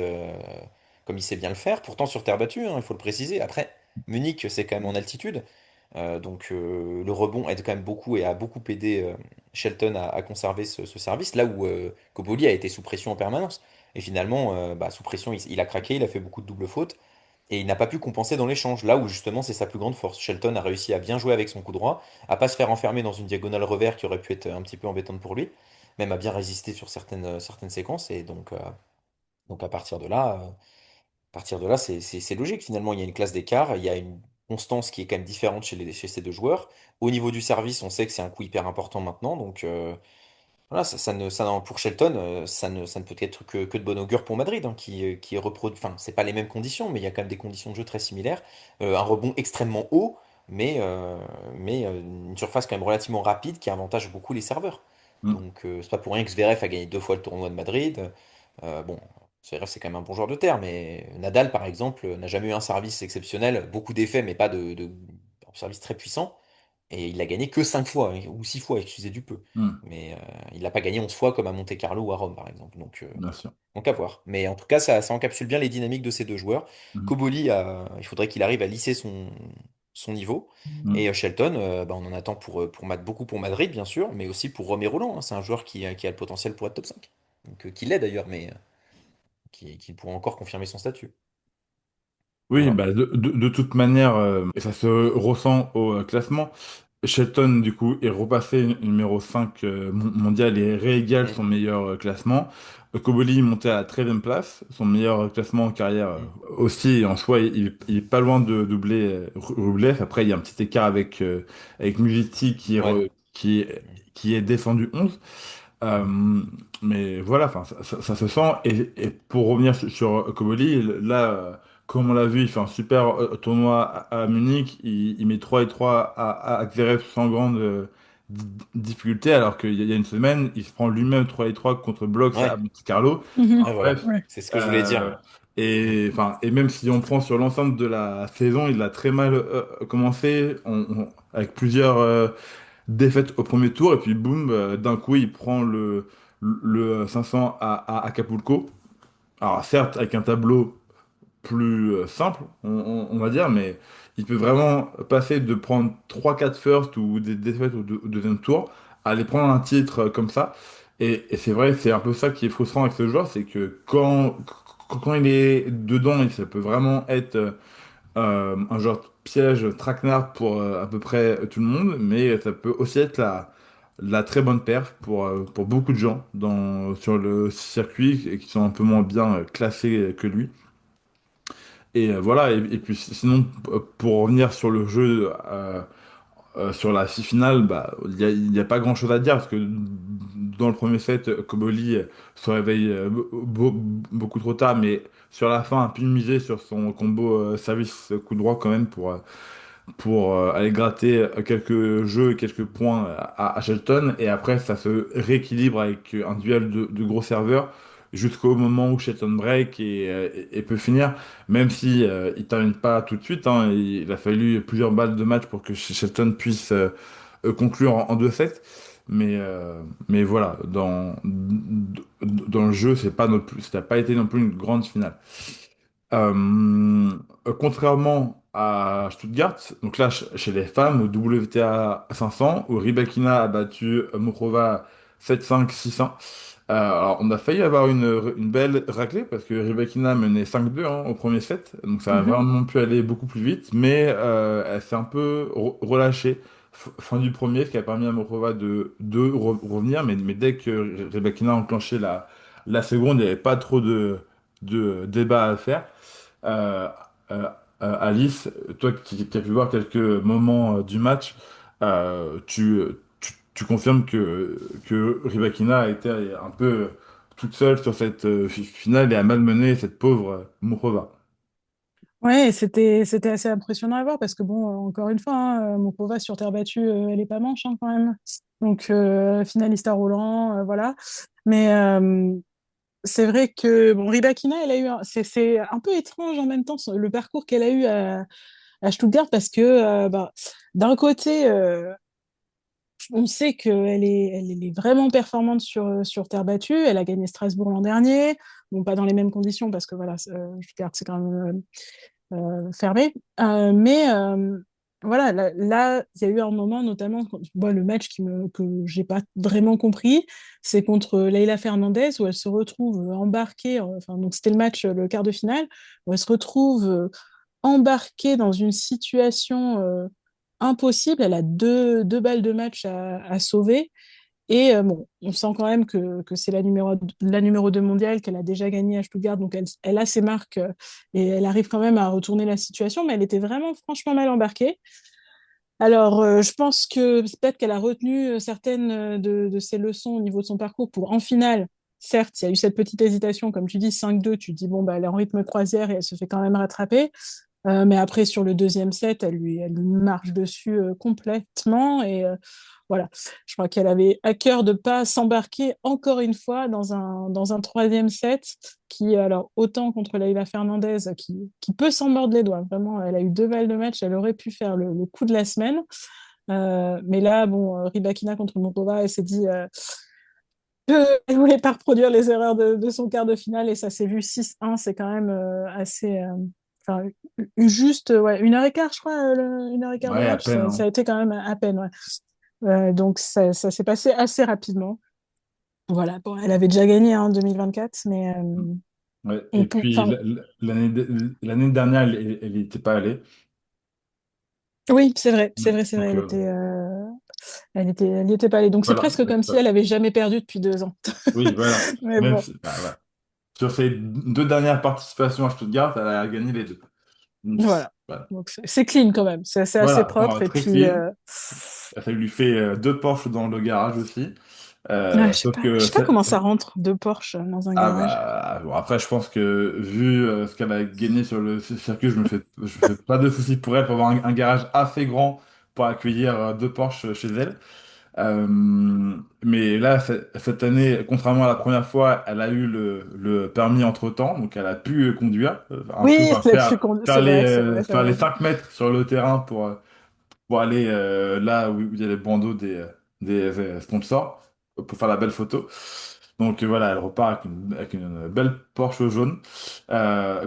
Speaker 2: comme il sait bien le faire, pourtant sur terre battue, hein, il faut le préciser. Après, Munich, c'est quand même en altitude, donc le rebond aide quand même beaucoup et a beaucoup aidé Shelton à conserver ce service, là où Koboli a été sous pression en permanence. Et finalement, sous pression, il a craqué, il a fait beaucoup de doubles fautes. Et il n'a pas pu compenser dans l'échange, là où justement c'est sa plus grande force. Shelton a réussi à bien jouer avec son coup droit, à pas se faire enfermer dans une diagonale revers qui aurait pu être un petit peu embêtante pour lui, même à bien résister sur certaines séquences. Et donc à partir de là, c'est logique finalement. Il y a une classe d'écart, il y a une constance qui est quand même différente chez ces deux joueurs. Au niveau du service, on sait que c'est un coup hyper important maintenant, donc voilà, pour Shelton, ça ne peut être que de bon augure pour Madrid, hein, qui reproduit. Enfin, c'est pas les mêmes conditions, mais il y a quand même des conditions de jeu très similaires. Un rebond extrêmement haut, mais une surface quand même relativement rapide qui avantage beaucoup les serveurs.
Speaker 1: mm,
Speaker 2: Donc, c'est pas pour rien que Zverev a gagné 2 fois le tournoi de Madrid. Bon, Zverev, c'est quand même un bon joueur de terre, mais Nadal, par exemple, n'a jamais eu un service exceptionnel, beaucoup d'effets, mais pas un service très puissant. Et il l'a gagné que 5 fois, ou 6 fois, excusez du peu.
Speaker 1: mm,
Speaker 2: Mais il l'a pas gagné 11 fois comme à Monte-Carlo ou à Rome, par exemple.
Speaker 1: bien sûr.
Speaker 2: Donc à voir. Mais en tout cas, ça encapsule bien les dynamiques de ces deux joueurs.
Speaker 1: Mm,
Speaker 2: Koboli, il faudrait qu'il arrive à lisser son niveau. Et
Speaker 1: mm.
Speaker 2: Shelton, on en attend beaucoup pour Madrid, bien sûr, mais aussi pour Romé Roland, hein. C'est un joueur qui a le potentiel pour être top 5. Donc, qui l'est d'ailleurs, mais qui pourra encore confirmer son statut.
Speaker 1: Oui,
Speaker 2: Voilà.
Speaker 1: bah de toute manière, et ça se ressent au classement. Shelton, du coup, est repassé numéro 5 mondial et réégale
Speaker 2: Mm,
Speaker 1: son meilleur classement. Koboli monté à la 13e place, son meilleur classement en carrière
Speaker 2: mm.
Speaker 1: aussi. Et en soi, il est pas loin de doubler Rublev. Après, il y a un petit écart avec Musetti
Speaker 2: Ouais.
Speaker 1: qui est descendu 11. Euh, mais voilà, enfin, ça se sent. Et pour revenir sur Koboli, là, comme on l'a vu, il fait un super tournoi à Munich. Il met 3 et 3 à Zverev sans grande difficulté, alors qu'il y a une semaine, il se prend lui-même 3 et 3 contre Blox à
Speaker 2: Ouais.
Speaker 1: Monte-Carlo.
Speaker 3: Mhm.
Speaker 1: Enfin,
Speaker 2: Ouais, voilà.
Speaker 1: bref.
Speaker 3: Ouais.
Speaker 2: C'est ce que je voulais
Speaker 1: euh,
Speaker 2: dire. Mm.
Speaker 1: et même si on prend sur l'ensemble de la saison, il a très mal commencé, avec plusieurs défaite au premier tour, et puis boum, d'un coup, il prend le 500 à Acapulco. Alors, certes, avec un tableau plus simple, on va dire, mais il peut vraiment passer de prendre trois quatre firsts ou des défaites au deuxième tour à aller prendre un titre comme ça. Et c'est vrai, c'est un peu ça qui est frustrant avec ce joueur, c'est que quand il est dedans, ça peut vraiment être un genre de piège traquenard pour à peu près tout le monde, mais ça peut aussi être la très bonne perf pour beaucoup de gens sur le circuit et qui sont un peu moins bien classés que lui. Et voilà, et puis sinon, pour revenir sur le jeu, sur la finale, bah, il y a pas grand-chose à dire parce que dans le premier set, Koboli se réveille beaucoup trop tard, mais sur la fin, a pu miser sur son combo service coup droit quand même pour aller gratter quelques jeux et quelques points à Shelton. Et après, ça se rééquilibre avec un duel de gros serveurs jusqu'au moment où Shelton break et peut finir, même si il termine pas tout de suite, hein. Il a fallu plusieurs balles de match pour que Shelton puisse conclure en 2 sets. Mais voilà, dans le jeu, ça n'a pas été non plus une grande finale. Contrairement à Stuttgart, donc là chez les femmes, au WTA 500, où Rybakina a battu Muchova 7-5, 6-1. Alors on a failli avoir une belle raclée parce que Rybakina menait 5-2 hein, au premier set, donc ça a
Speaker 3: Mhm.
Speaker 1: vraiment pu aller beaucoup plus vite, mais elle s'est un peu relâchée fin du premier, ce qui a permis à Muchova de revenir, mais dès que Rybakina a enclenché la seconde, il n'y avait pas trop de débat à faire. Euh, euh, Alice, toi qui as pu voir quelques moments du match, tu confirmes que Rybakina a été un peu toute seule sur cette finale et a malmené cette pauvre Mourova.
Speaker 3: Ouais, c'était assez impressionnant à voir parce que bon, encore une fois, hein, Mokova sur terre battue, elle est pas manche hein, quand même. Donc finaliste à Roland, voilà. Mais c'est vrai que bon, Rybakina, elle a eu, c'est un peu étrange en même temps le parcours qu'elle a eu à Stuttgart parce que bah, d'un côté, on sait elle est vraiment performante sur terre battue. Elle a gagné Strasbourg l'an dernier. Bon, pas dans les mêmes conditions parce que voilà, Stuttgart, c'est quand même fermé. Mais voilà, il y a eu un moment, notamment, moi, le match que j'ai pas vraiment compris, c'est contre Leila Fernandez, où elle se retrouve embarquée, enfin, donc c'était le match, le quart de finale, où elle se retrouve embarquée dans une situation impossible. Elle a deux balles de match à sauver. Et bon, on sent quand même que c'est la numéro 2 mondiale, qu'elle a déjà gagné à Stuttgart, donc elle a ses marques et elle arrive quand même à retourner la situation, mais elle était vraiment franchement mal embarquée. Alors, je pense que peut-être qu'elle a retenu certaines de ses leçons au niveau de son parcours pour en finale. Certes, il y a eu cette petite hésitation, comme tu dis, 5-2, tu te dis, bon, bah, elle est en rythme croisière et elle se fait quand même rattraper. Mais après, sur le deuxième set, elle lui marche dessus complètement. Et voilà, je crois qu'elle avait à cœur de ne pas s'embarquer encore une fois dans un troisième set qui, alors, autant contre Leila Fernandez, qui peut s'en mordre les doigts. Vraiment, elle a eu deux balles de match, elle aurait pu faire le coup de la semaine. Mais là, bon, Rybakina contre Morova, elle s'est dit qu'elle ne voulait pas reproduire les erreurs de son quart de finale et ça s'est vu 6-1. C'est quand même assez. Enfin, juste, ouais, une heure et quart, je crois, une heure et quart de
Speaker 1: Ouais, à
Speaker 3: match,
Speaker 1: peine,
Speaker 3: ça
Speaker 1: hein.
Speaker 3: a été quand même à peine, ouais. Donc ça s'est passé assez rapidement. Voilà, bon, elle avait déjà gagné hein, en 2024, mais
Speaker 1: Ouais. Et puis
Speaker 3: enfin,
Speaker 1: l'année dernière, elle n'y était pas allée.
Speaker 3: oui,
Speaker 1: Ouais.
Speaker 3: c'est vrai,
Speaker 1: Donc
Speaker 3: elle n'y était pas allée. Donc c'est
Speaker 1: voilà.
Speaker 3: presque comme si elle avait jamais perdu depuis 2 ans.
Speaker 1: Oui, voilà.
Speaker 3: Mais
Speaker 1: Même
Speaker 3: bon,
Speaker 1: si, bah, voilà. Sur ses deux dernières participations à Stuttgart, elle a gagné les deux. Donc,
Speaker 3: voilà.
Speaker 1: voilà.
Speaker 3: Donc c'est clean quand même, c'est assez
Speaker 1: Voilà,
Speaker 3: propre. Et
Speaker 1: très
Speaker 3: puis,
Speaker 1: clean. Ça lui fait deux Porsche dans le garage aussi. Sauf
Speaker 3: je
Speaker 1: que
Speaker 3: sais pas comment ça rentre, deux Porsche dans un
Speaker 1: ah
Speaker 3: garage.
Speaker 1: bah bon, après je pense que vu ce qu'elle a gagné sur le circuit, je me fais pas de soucis pour elle pour avoir un garage assez grand pour accueillir deux Porsche chez elle. Euh, mais là cette année, contrairement à la première fois, elle a eu le permis entre-temps, donc elle a pu conduire un peu
Speaker 3: Oui,
Speaker 1: enfin,
Speaker 3: elle a pu c'est vrai, t'as
Speaker 1: faire les
Speaker 3: raison.
Speaker 1: 5 mètres sur le terrain pour aller là où il y a les bandeaux des sponsors, pour faire la belle photo. Donc voilà, elle repart avec une belle Porsche jaune.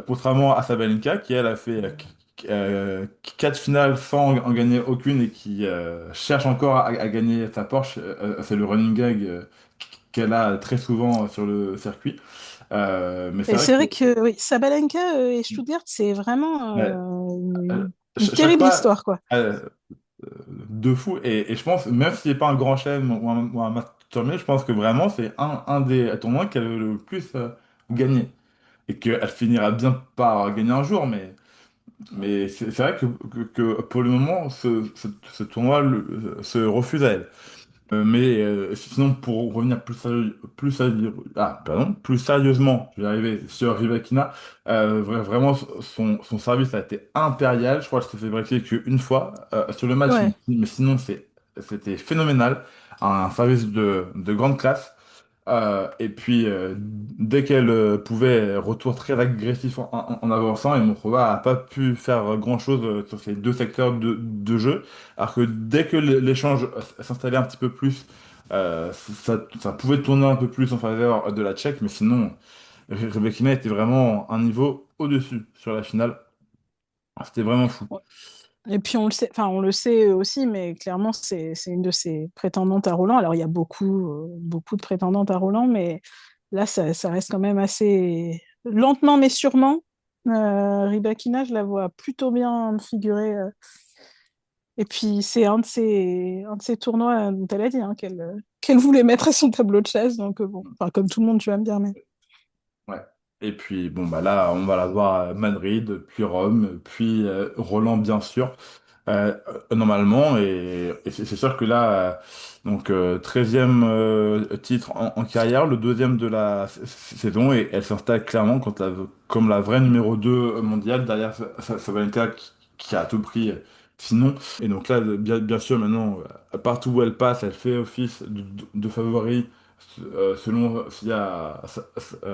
Speaker 1: Contrairement à Sabalenka, qui elle a fait 4 finales sans en gagner aucune et qui cherche encore à gagner sa Porsche. C'est le running gag qu'elle a très souvent sur le circuit. Mais c'est
Speaker 3: Et
Speaker 1: vrai
Speaker 3: c'est
Speaker 1: que
Speaker 3: vrai que oui, Sabalenka et Stuttgart, c'est vraiment
Speaker 1: euh,
Speaker 3: une
Speaker 1: chaque
Speaker 3: terrible
Speaker 1: fois,
Speaker 3: histoire, quoi.
Speaker 1: euh, de fou. Et je pense, même si c'est pas un grand chelem ou un master 1000, je pense que vraiment c'est un des tournois qu'elle a le plus gagné. Et qu'elle finira bien par gagner un jour, mais c'est vrai que pour le moment, ce tournoi se refuse à elle. Mais sinon, pour revenir plus sérieusement, je vais arriver sur Rybakina, vraiment, son service a été impérial. Je crois que ça s'est vérifié qu'une fois sur le match,
Speaker 3: Ouais.
Speaker 1: mais sinon, c'était phénoménal. Un service de grande classe. Et puis, dès qu'elle pouvait, retour très agressif en avançant, et Mokrova n'a pas pu faire grand-chose sur ces deux secteurs de jeu. Alors que dès que l'échange s'installait un petit peu plus, ça pouvait tourner un peu plus en faveur de la Tchèque, mais sinon, Rebekina était vraiment un niveau au-dessus sur la finale. C'était vraiment fou.
Speaker 3: Ouais. Et puis on le sait, enfin on le sait aussi, mais clairement c'est une de ses prétendantes à Roland. Alors il y a beaucoup de prétendantes à Roland, mais là ça reste quand même assez lentement mais sûrement. Rybakina, je la vois plutôt bien me figurer. Et puis c'est un de ces tournois dont elle a dit hein, qu'elle voulait mettre à son tableau de chasse. Donc bon, enfin, comme tout le monde, tu vas me dire, mais
Speaker 1: Ouais. Et puis, bon, bah là, on va la voir à Madrid, puis Rome, puis Roland, bien sûr, normalement. Et c'est sûr que là, donc, 13e titre en carrière, le deuxième de la saison, et elle s'installe clairement comme la vraie numéro 2 mondiale derrière Sabalenka qui a à tout prix. Sinon, et donc là, bien sûr, maintenant, partout où elle passe, elle fait office de favori selon s'il y a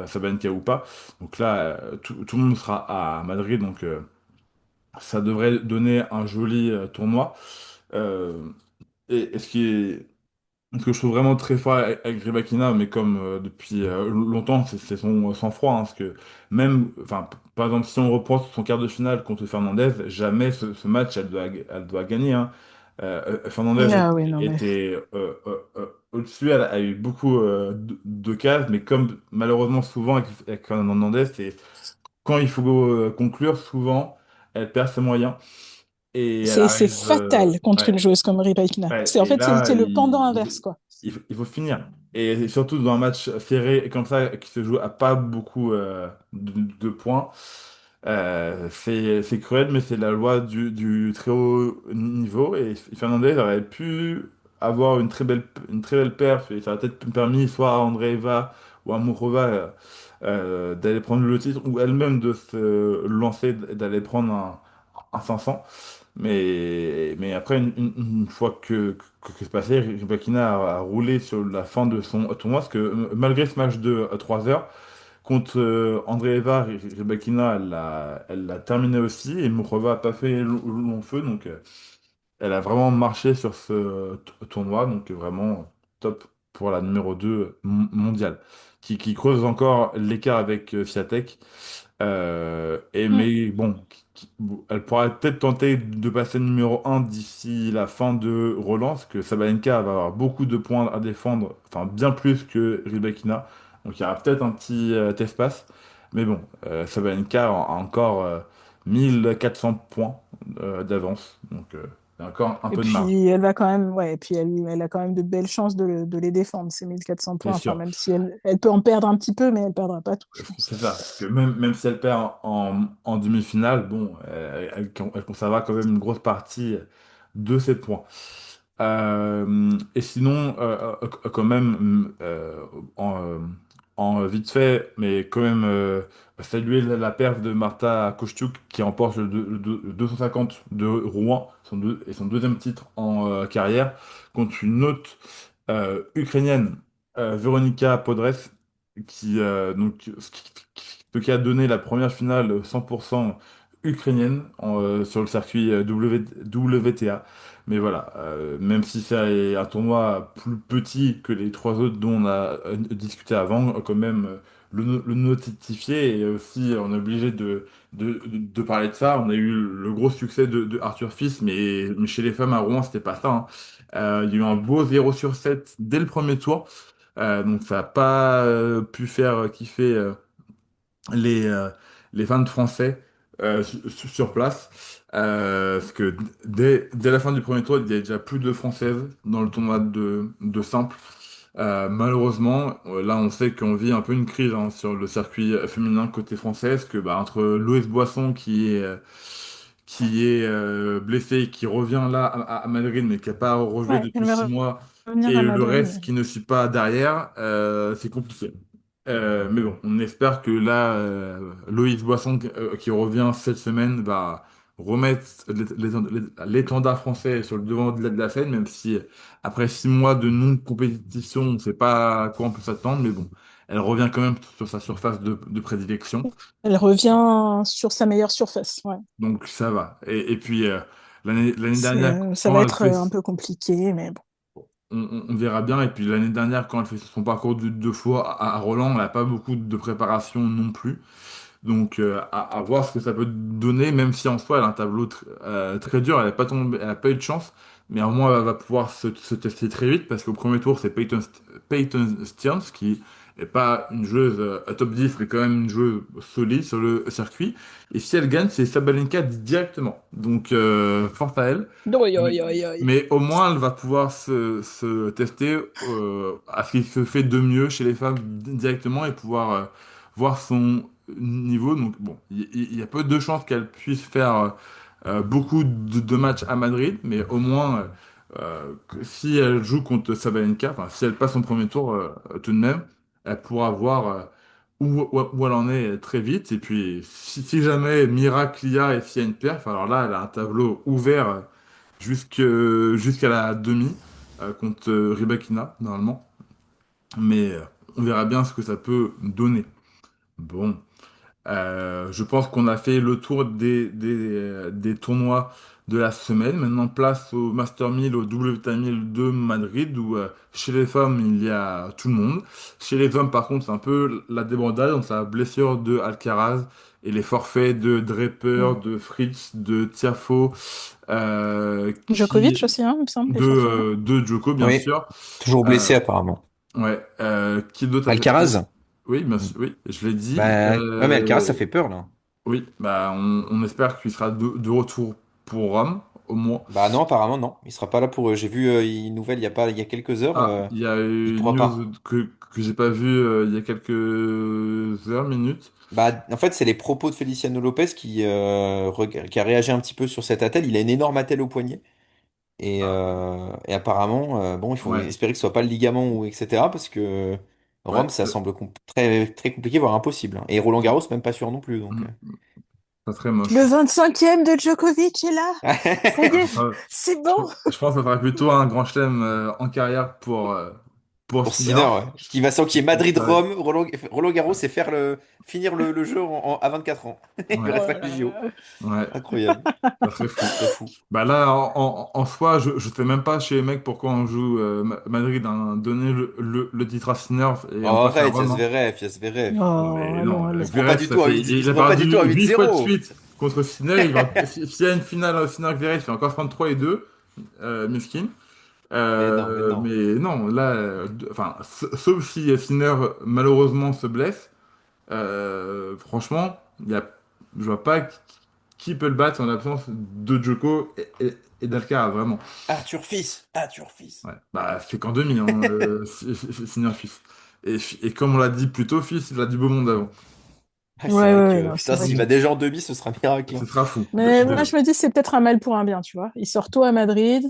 Speaker 1: Sabalenka ou pas. Donc là, tout le monde sera à Madrid, donc ça devrait donner un joli tournoi. Euh, et ce que je trouve vraiment très fort avec Rybakina, mais comme depuis longtemps, c'est son sang-froid, hein, parce que même, enfin, par exemple, si on reprend son quart de finale contre Fernandez, jamais ce match, elle doit gagner, hein. Fernandez
Speaker 3: Ah oui, non, mais
Speaker 1: était au-dessus, elle a eu beaucoup de cases, mais comme malheureusement souvent avec Fernandez, c'est quand il faut conclure, souvent, elle perd ses moyens et elle
Speaker 3: c'est
Speaker 1: arrive.
Speaker 3: fatal contre une
Speaker 1: Ouais,
Speaker 3: joueuse comme Rybakina.
Speaker 1: ouais,
Speaker 3: C'est en
Speaker 1: et
Speaker 3: fait
Speaker 1: là,
Speaker 3: c'est le pendant inverse, quoi.
Speaker 1: il faut finir. Et surtout dans un match serré comme ça, qui se joue à pas beaucoup de points, c'est cruel, mais c'est la loi du très haut niveau. Et Fernandez aurait pu avoir une très belle perf, et ça aurait peut-être permis soit à Andreeva ou à Mourova d'aller prendre le titre, ou elle-même de se lancer, d'aller prendre un 500. Mais après, une fois que c'est passé, Rybakina a roulé sur la fin de son tournoi, parce que malgré ce match de 3 heures, contre Andreeva, Rybakina, elle l'a terminé aussi, et Mukrova a pas fait long feu, donc elle a vraiment marché sur ce tournoi, donc vraiment top pour la numéro 2 mondiale, qui creuse encore l'écart avec Swiatek.
Speaker 3: Mm.
Speaker 1: Mais bon, elle pourra peut-être tenter de passer numéro un d'ici la fin de relance, que Sabalenka va avoir beaucoup de points à défendre, enfin bien plus que Rybakina. Donc il y aura peut-être un petit espace. Mais bon, Sabalenka a encore 1400 points d'avance. Donc il y a encore un
Speaker 3: Et
Speaker 1: peu de marge,
Speaker 3: puis elle va quand même, ouais, et puis elle a quand même de belles chances de les défendre, ces 1400
Speaker 1: c'est
Speaker 3: points. Enfin,
Speaker 1: sûr.
Speaker 3: même si elle peut en perdre un petit peu, mais elle perdra pas tout, je pense.
Speaker 1: C'est ça. Parce que même si elle perd en demi-finale, bon, elle conservera quand même une grosse partie de ses points. Et sinon, quand même, en vite fait, mais quand même, saluer la perf de Marta Kostyuk qui remporte le 250 de Rouen, et son deuxième titre en carrière, contre une autre ukrainienne, Veronika Podres, ce qui a donné la première finale 100% ukrainienne sur le circuit WTA. Mais voilà, même si c'est un tournoi plus petit que les trois autres dont on a discuté avant, quand même le notifier, et aussi on est obligé de parler de ça. On a eu le gros succès de Arthur Fils, mais chez les femmes à Rouen, c'était pas ça, hein. Il y a eu un beau 0/7 dès le premier tour. Donc ça n'a pas pu faire kiffer les, euh, les fans de français sur place. Parce que dès la fin du premier tour, il y a déjà plus de Françaises dans le tournoi de simple. Malheureusement, là on sait qu'on vit un peu une crise, hein, sur le circuit féminin côté française, que bah, entre Loïs Boisson qui est blessé, et qui revient là à Madrid, mais qui n'a pas rejoué
Speaker 3: Ouais, elle
Speaker 1: depuis
Speaker 3: va
Speaker 1: 6 mois,
Speaker 3: revenir
Speaker 1: et
Speaker 3: à
Speaker 1: le
Speaker 3: Madrid,
Speaker 1: reste
Speaker 3: mais
Speaker 1: qui ne suit pas derrière, c'est compliqué. Mais bon, on espère que là, Loïs Boisson, qui revient cette semaine, va remettre l'étendard français sur le devant de la scène, même si après 6 mois de non-compétition, on ne sait pas à quoi on peut s'attendre, mais bon, elle revient quand même sur sa surface de prédilection.
Speaker 3: elle revient sur sa meilleure surface. Ouais.
Speaker 1: Donc ça va. Et puis l'année
Speaker 3: C'est,
Speaker 1: dernière,
Speaker 3: ça va
Speaker 1: quand elle
Speaker 3: être
Speaker 1: fait,
Speaker 3: un peu compliqué, mais bon.
Speaker 1: on verra bien. Et puis l'année dernière, quand elle fait son parcours de 2 fois à Roland, elle n'a pas beaucoup de préparation non plus. Donc à voir ce que ça peut donner, même si en soi elle a un tableau très dur. Elle n'a pas tombé, elle a pas eu de chance, mais au moins elle va pouvoir se tester très vite, parce qu'au premier tour c'est Peyton Stearns, qui est pas une joueuse top 10, mais quand même une joueuse solide sur le circuit. Et si elle gagne, c'est Sabalenka directement. Donc force à elle.
Speaker 3: Oi,
Speaker 1: Mais,
Speaker 3: oi, oi, oi.
Speaker 1: mais au moins elle va pouvoir se tester à ce qui se fait de mieux chez les femmes directement, et pouvoir voir son niveau. Donc bon, il y a peu de chances qu'elle puisse faire beaucoup de matchs à Madrid, mais au moins, si elle joue contre Sabalenka, enfin, si elle passe son premier tour tout de même, elle pourra voir où elle en est très vite. Et puis, si jamais miracle il y a et s'il y a une perf, alors là, elle a un tableau ouvert jusqu'à la demi contre Rybakina, normalement. Mais on verra bien ce que ça peut donner. Bon. Je pense qu'on a fait le tour des tournois de la semaine. Maintenant, place au Master 1000, au WTA 1000 de Madrid, où chez les femmes, il y a tout le monde. Chez les hommes, par contre, c'est un peu la débandade. Donc, la blessure de Alcaraz et les forfaits de Draper,
Speaker 3: Mm.
Speaker 1: de Fritz, de Tiafoe,
Speaker 3: Djokovic aussi, hein, il me semble, les forfaits, non?
Speaker 1: de Djoko, bien
Speaker 2: Oui,
Speaker 1: sûr.
Speaker 2: toujours
Speaker 1: Euh,
Speaker 2: blessé apparemment.
Speaker 1: ouais. Qui d'autre
Speaker 2: Alcaraz?
Speaker 1: Oui, bien
Speaker 2: Mm.
Speaker 1: sûr, oui, je l'ai dit.
Speaker 2: Bah, ouais, mais Alcaraz, ça fait peur, là.
Speaker 1: Oui, bah on espère qu'il sera de retour pour Rome, au moins.
Speaker 2: Bah non, apparemment, non. Il sera pas là pour... j'ai vu une nouvelle il y a quelques heures.
Speaker 1: Ah, il y a
Speaker 2: Il
Speaker 1: une
Speaker 2: pourra
Speaker 1: news
Speaker 2: pas.
Speaker 1: que j'ai pas vue il y a quelques heures, minutes.
Speaker 2: Bah, en fait, c'est les propos de Feliciano Lopez qui a réagi un petit peu sur cette attelle. Il a une énorme attelle au poignet.
Speaker 1: Ah,
Speaker 2: Et apparemment, bon, il faut
Speaker 1: ouais,
Speaker 2: espérer que ce soit pas le ligament ou etc. Parce que
Speaker 1: ouais,
Speaker 2: Rome, ça semble très, très compliqué, voire impossible, hein. Et Roland Garros, même pas sûr non plus.
Speaker 1: ça serait
Speaker 3: Le
Speaker 1: moche.
Speaker 3: 25e de Djokovic est là. Ça y est,
Speaker 1: Ça-
Speaker 3: c'est
Speaker 1: je,
Speaker 3: bon.
Speaker 1: je pense que ça sera plutôt un grand chelem en carrière pour
Speaker 2: Pour
Speaker 1: Sinner.
Speaker 2: Sinner, ouais. Qui va s'enquiller
Speaker 1: Ouais,
Speaker 2: Madrid-Rome, Roland Garros et finir le jeu à 24 ans. Il lui
Speaker 1: ouais,
Speaker 3: Oh
Speaker 2: reste
Speaker 3: là
Speaker 2: 5 JO.
Speaker 3: là.
Speaker 1: ouais,
Speaker 2: Incroyable.
Speaker 1: ça serait
Speaker 2: Ce
Speaker 1: fou.
Speaker 2: serait fou.
Speaker 1: Bah là, en soi, je sais même pas chez les mecs pourquoi on joue Madrid, hein, donner le titre à Sinner et
Speaker 2: Oh,
Speaker 1: on passe à
Speaker 2: arrête,
Speaker 1: Rome, hein.
Speaker 2: Il y a Zverev.
Speaker 3: Oh,
Speaker 1: Mais
Speaker 3: allons,
Speaker 1: non,
Speaker 3: allons.
Speaker 1: Zverev,
Speaker 2: Il
Speaker 1: il
Speaker 2: se
Speaker 1: a
Speaker 2: prend pas du tout
Speaker 1: perdu
Speaker 2: à
Speaker 1: 8 fois de
Speaker 2: 8-0.
Speaker 1: suite contre Sinner. S'il y a une finale Sinner-Zverev, il fait encore 33-2, miskin.
Speaker 2: Mais non.
Speaker 1: Mais non, là, enfin, sauf si Sinner malheureusement se blesse, franchement, je vois pas qui peut le battre en l'absence de Djoko et d'Alcaraz, vraiment.
Speaker 2: Arthur Fils. Arthur Fils.
Speaker 1: Ouais. Bah, c'est qu'en demi, hein, Sinner fils. Et comme on l'a dit plus tôt, fils, il a du beau monde avant.
Speaker 2: Ah, c'est
Speaker 3: Ouais,
Speaker 2: vrai
Speaker 3: ouais, ouais,
Speaker 2: que,
Speaker 3: non, c'est
Speaker 2: putain,
Speaker 3: vrai
Speaker 2: s'il
Speaker 3: que.
Speaker 2: va déjà en demi, ce sera miracle,
Speaker 1: Ce
Speaker 2: hein.
Speaker 1: sera fou.
Speaker 3: Mais moi, je me dis, c'est peut-être un mal pour un bien, tu vois. Il sort tôt à Madrid.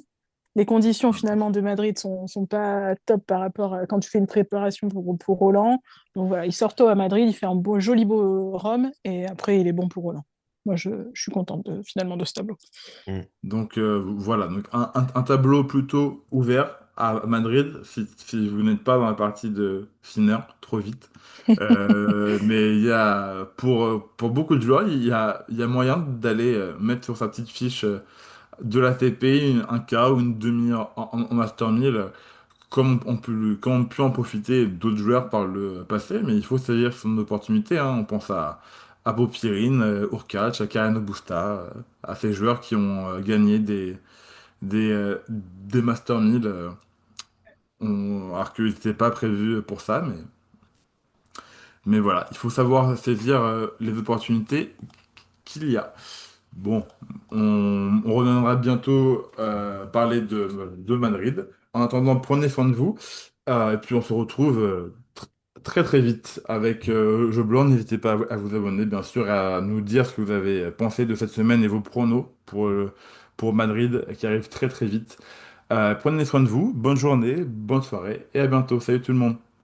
Speaker 3: Les conditions, finalement, de Madrid sont pas top par rapport à quand tu fais une préparation pour Roland. Donc voilà, il sort tôt à Madrid, il fait un beau, joli beau Rome, et après, il est bon pour Roland. Moi, je suis contente finalement de ce tableau.
Speaker 2: Mm.
Speaker 1: Donc voilà, donc un tableau plutôt ouvert à Madrid, si vous n'êtes pas dans la partie de Sinner, trop vite. Mais il y a, pour beaucoup de joueurs, il y a moyen d'aller mettre sur sa petite fiche de l'ATP un K ou une demi en Master 1000, comme on pu en profiter d'autres joueurs par le passé, mais il faut saisir son opportunité, hein. On pense à Popyrin, Hurkacz, à Karen Busta, à ces joueurs qui ont gagné des Master 1000, alors qu'ils n'étaient pas prévus pour ça, mais voilà, il faut savoir saisir les opportunités qu'il y a. Bon, on reviendra bientôt parler de Madrid. En attendant, prenez soin de vous. Et puis on se retrouve très très vite avec Jeu Blanc. N'hésitez pas à vous abonner, bien sûr, et à nous dire ce que vous avez pensé de cette semaine et vos pronos pour Madrid qui arrive très très vite. Prenez soin de vous, bonne journée, bonne soirée et à bientôt. Salut tout le monde.